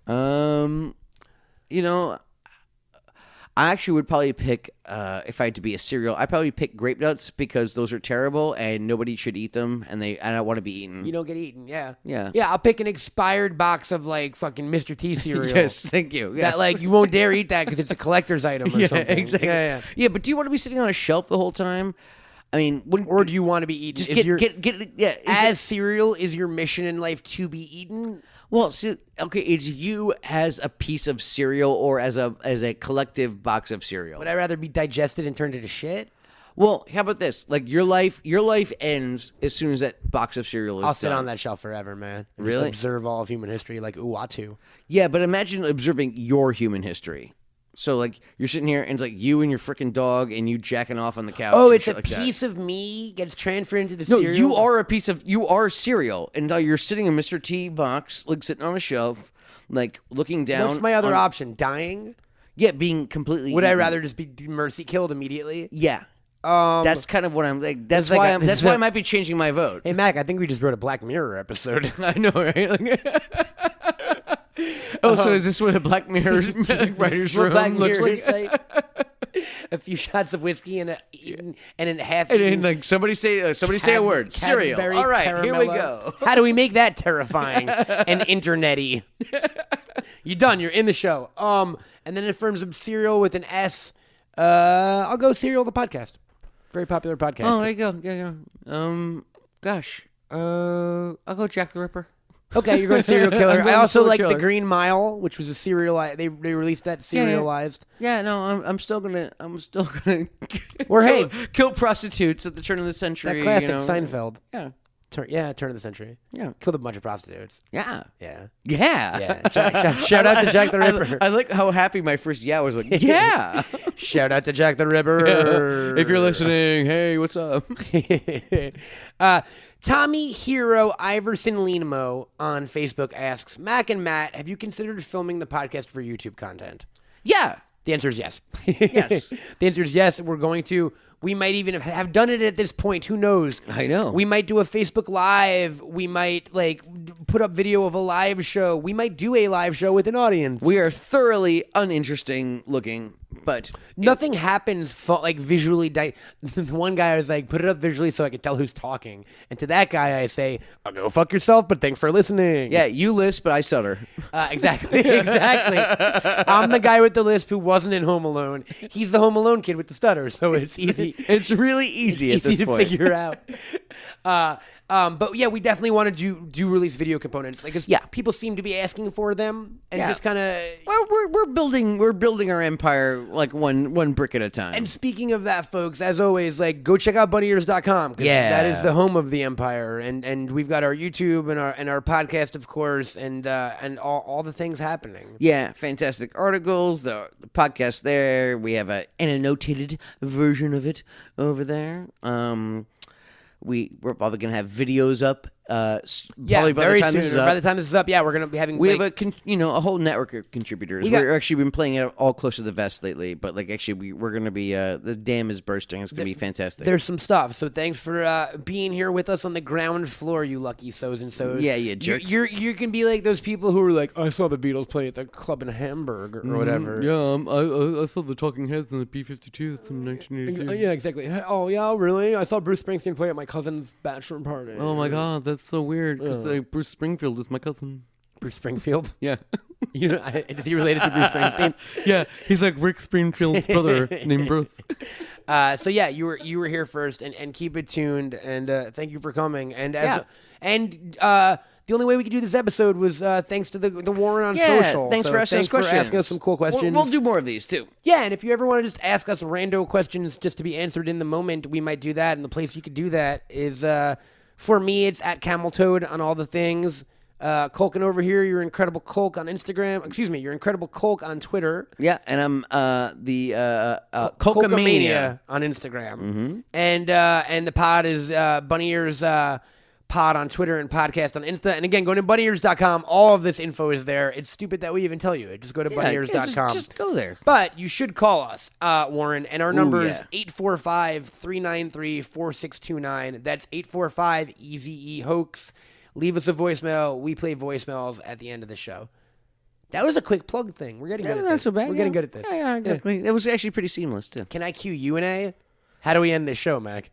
You know, I actually would probably pick, if I had to be a cereal, I'd probably pick Grape Nuts because those are terrible and nobody should eat them and I don't want to be eaten. You don't get eaten, yeah. Yeah. Yeah, I'll pick an expired box of like fucking Mr. T cereal. Yes, thank you. Yes. That like you won't dare eat that because it's a collector's item or something. Exactly. Yeah, but do you want to be sitting on a shelf the whole time? I mean, or do you want to be eaten? Just as cereal, is your mission in life to be eaten? Well, see, okay, it's you as a piece of cereal or as a collective box of cereal. Would I rather be digested and turned into shit? Well, how about this? Like your life ends as soon as that box of cereal is I'll sit done. on that shelf forever, man. And Really? Just observe all of human history like Uatu. Yeah, but imagine observing your human history. So, like, you're sitting here, and it's like you and your freaking dog, and you jacking off on the couch. Oh, and it's shit a like that. piece of me gets transferred into the No, cereal? you are cereal, and now you're sitting in Mr. T box, like sitting on a shelf, like looking down. What's my other option? Dying? Yeah, being completely. Would I eaten. rather just be mercy killed immediately? Yeah. That's kind of what I'm like. That's like why a- that's why I might be changing my vote. Hey, Mac, I think we just wrote a Black Mirror episode. I know, right? So is this what a Black Mirror writer's room Black looks Mirror like? is like a few shots of whiskey and a half And eaten then, like somebody say a word. Cereal. Cadbury All right, here we caramello. go. How do we make that terrifying and internety? You're done. You're in the show. And then in terms of cereal with an S, I'll go Cereal the podcast. Very popular podcast. Oh, there you go. Yeah. Gosh. I'll go Jack the Ripper. Okay, you're going serial killer. I'm going I also serial like killer. The Green Mile, which was a serialized. They released that serialized. Yeah, no, I'm still gonna Or hey, kill prostitutes at the turn of the century. that classic you know? Seinfeld. Yeah. Turn of the century. Yeah. Killed a bunch of prostitutes. Yeah. Yeah. Yeah. Yeah. Shout out to Jack the Ripper. I like how happy my first yeah was like, yeah. Shout out to Jack the Ripper. If you're listening, hey, what's up? Tommy Hero Iverson Linamo on Facebook asks, Mac and Matt, have you considered filming the podcast for YouTube content? Yeah. The answer is yes. Yes. The answer is yes. We're going to. We might even have done it at this point. Who knows? I know. We might do a Facebook Live. We might put up video of a live show. We might do a live show with an audience. We are thoroughly uninteresting looking, but Nothing happens visually. The one guy was like, put it up visually so I can tell who's talking. And to that guy, I say, I'll go fuck yourself, but thanks for listening. yeah, you lisp, but I stutter. Exactly. I'm the guy with the lisp who wasn't in Home Alone. He's the Home Alone kid with the stutter, so it's easy. It's really easy It's at easy this to point. figure out. But yeah, we definitely want to do release video components. Like, 'cause people seem to be asking for them, and just kind of. Well, we're building our empire like one brick at a time. And speaking of that, folks, as always, go check out bunnyears.com because that is the home of the empire, and we've got our YouTube and our podcast, of course, and all the things happening. Yeah, fantastic articles. The podcast there. We have an annotated version of it over there. We're probably gonna have videos up. Probably by very the time soon. this is By up. the time this is up, we're gonna be having. We have a whole network of contributors. We got- We're actually been playing it all close to the vest lately, but we're gonna be the dam is bursting. It's gonna be fantastic. There's some stuff. So thanks for being here with us on the ground floor, you lucky so's and so's. Yeah, you jerks. You can be like those people who are like, I saw the Beatles play at the club in Hamburg or whatever. Yeah, I saw the Talking Heads in the B-52 in 1982. Yeah, exactly. Oh yeah, really? I saw Bruce Springsteen play at my cousin's bachelor party. Oh my God, that's so weird. Because Bruce Springfield is my cousin. Bruce Springfield. Yeah. Is he related to Bruce Springsteen? Yeah, he's like Rick Springfield's brother named Bruce. So yeah, you were here first, and keep it tuned, and thank you for coming. And the only way we could do this episode was thanks to the Warren on social. Thanks So for asking us questions. asking us some cool questions. We'll do more of these too. Yeah, and if you ever want to just ask us rando questions just to be answered in the moment, we might do that. And the place you could do that is, for me, it's at Camel Toad on all the things. Culkin over here, you're Incredible Culk on Instagram. Excuse me, you're Incredible Culk on Twitter. Yeah, and I'm the Culkamania on Instagram. And the pod is Bunny Ears Pod on Twitter and podcast on Insta. And again, go to bunnyears.com. All of this info is there. It's stupid that we even tell you it. Just go to bunnyears.com. Just go there. But you should call us, Warren, and our number is 845-393-4629. That's 845-EZE-HOAX. Leave us a voicemail. We play voicemails at the end of the show. That was a quick plug thing. We're getting good at this. Not so bad. We're getting good at this. Yeah, exactly. It was actually pretty seamless, too. Can I cue you and A? How do we end this show, Mac?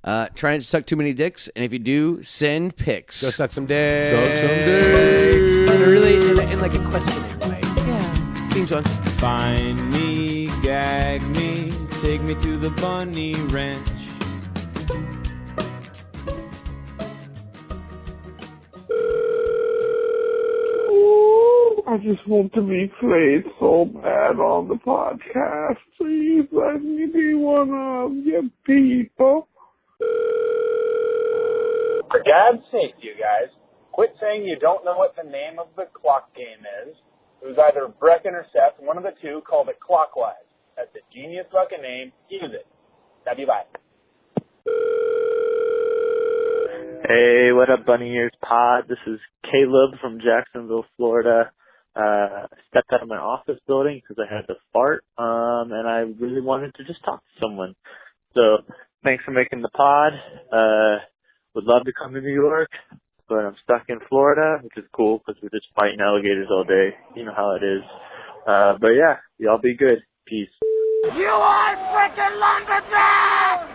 Try not to suck too many dicks, and if you do, send pics. Go suck some dicks. Suck some dicks. Really, in like a questioning way. Yeah. Seems fun. Find me, gag me, take me to the bunny ranch. I just want to be played so bad on the podcast. Please let me be one of your people. For God's sake, you guys, quit saying you don't know what the name of the clock game is. It was either Brecken or Seth, one of the two, called it Clockwise. That's a genius fucking name. Use it. W-bye. Hey, what up, Bunny Ears Pod? This is Caleb from Jacksonville, Florida. Stepped out of my office building because I had to fart, and I really wanted to just talk to someone. So, thanks for making the pod. Would love to come to New York, but I'm stuck in Florida, which is cool because we're just fighting alligators all day. You know how it is. But yeah, y'all be good. Peace. You are freaking lumberjack!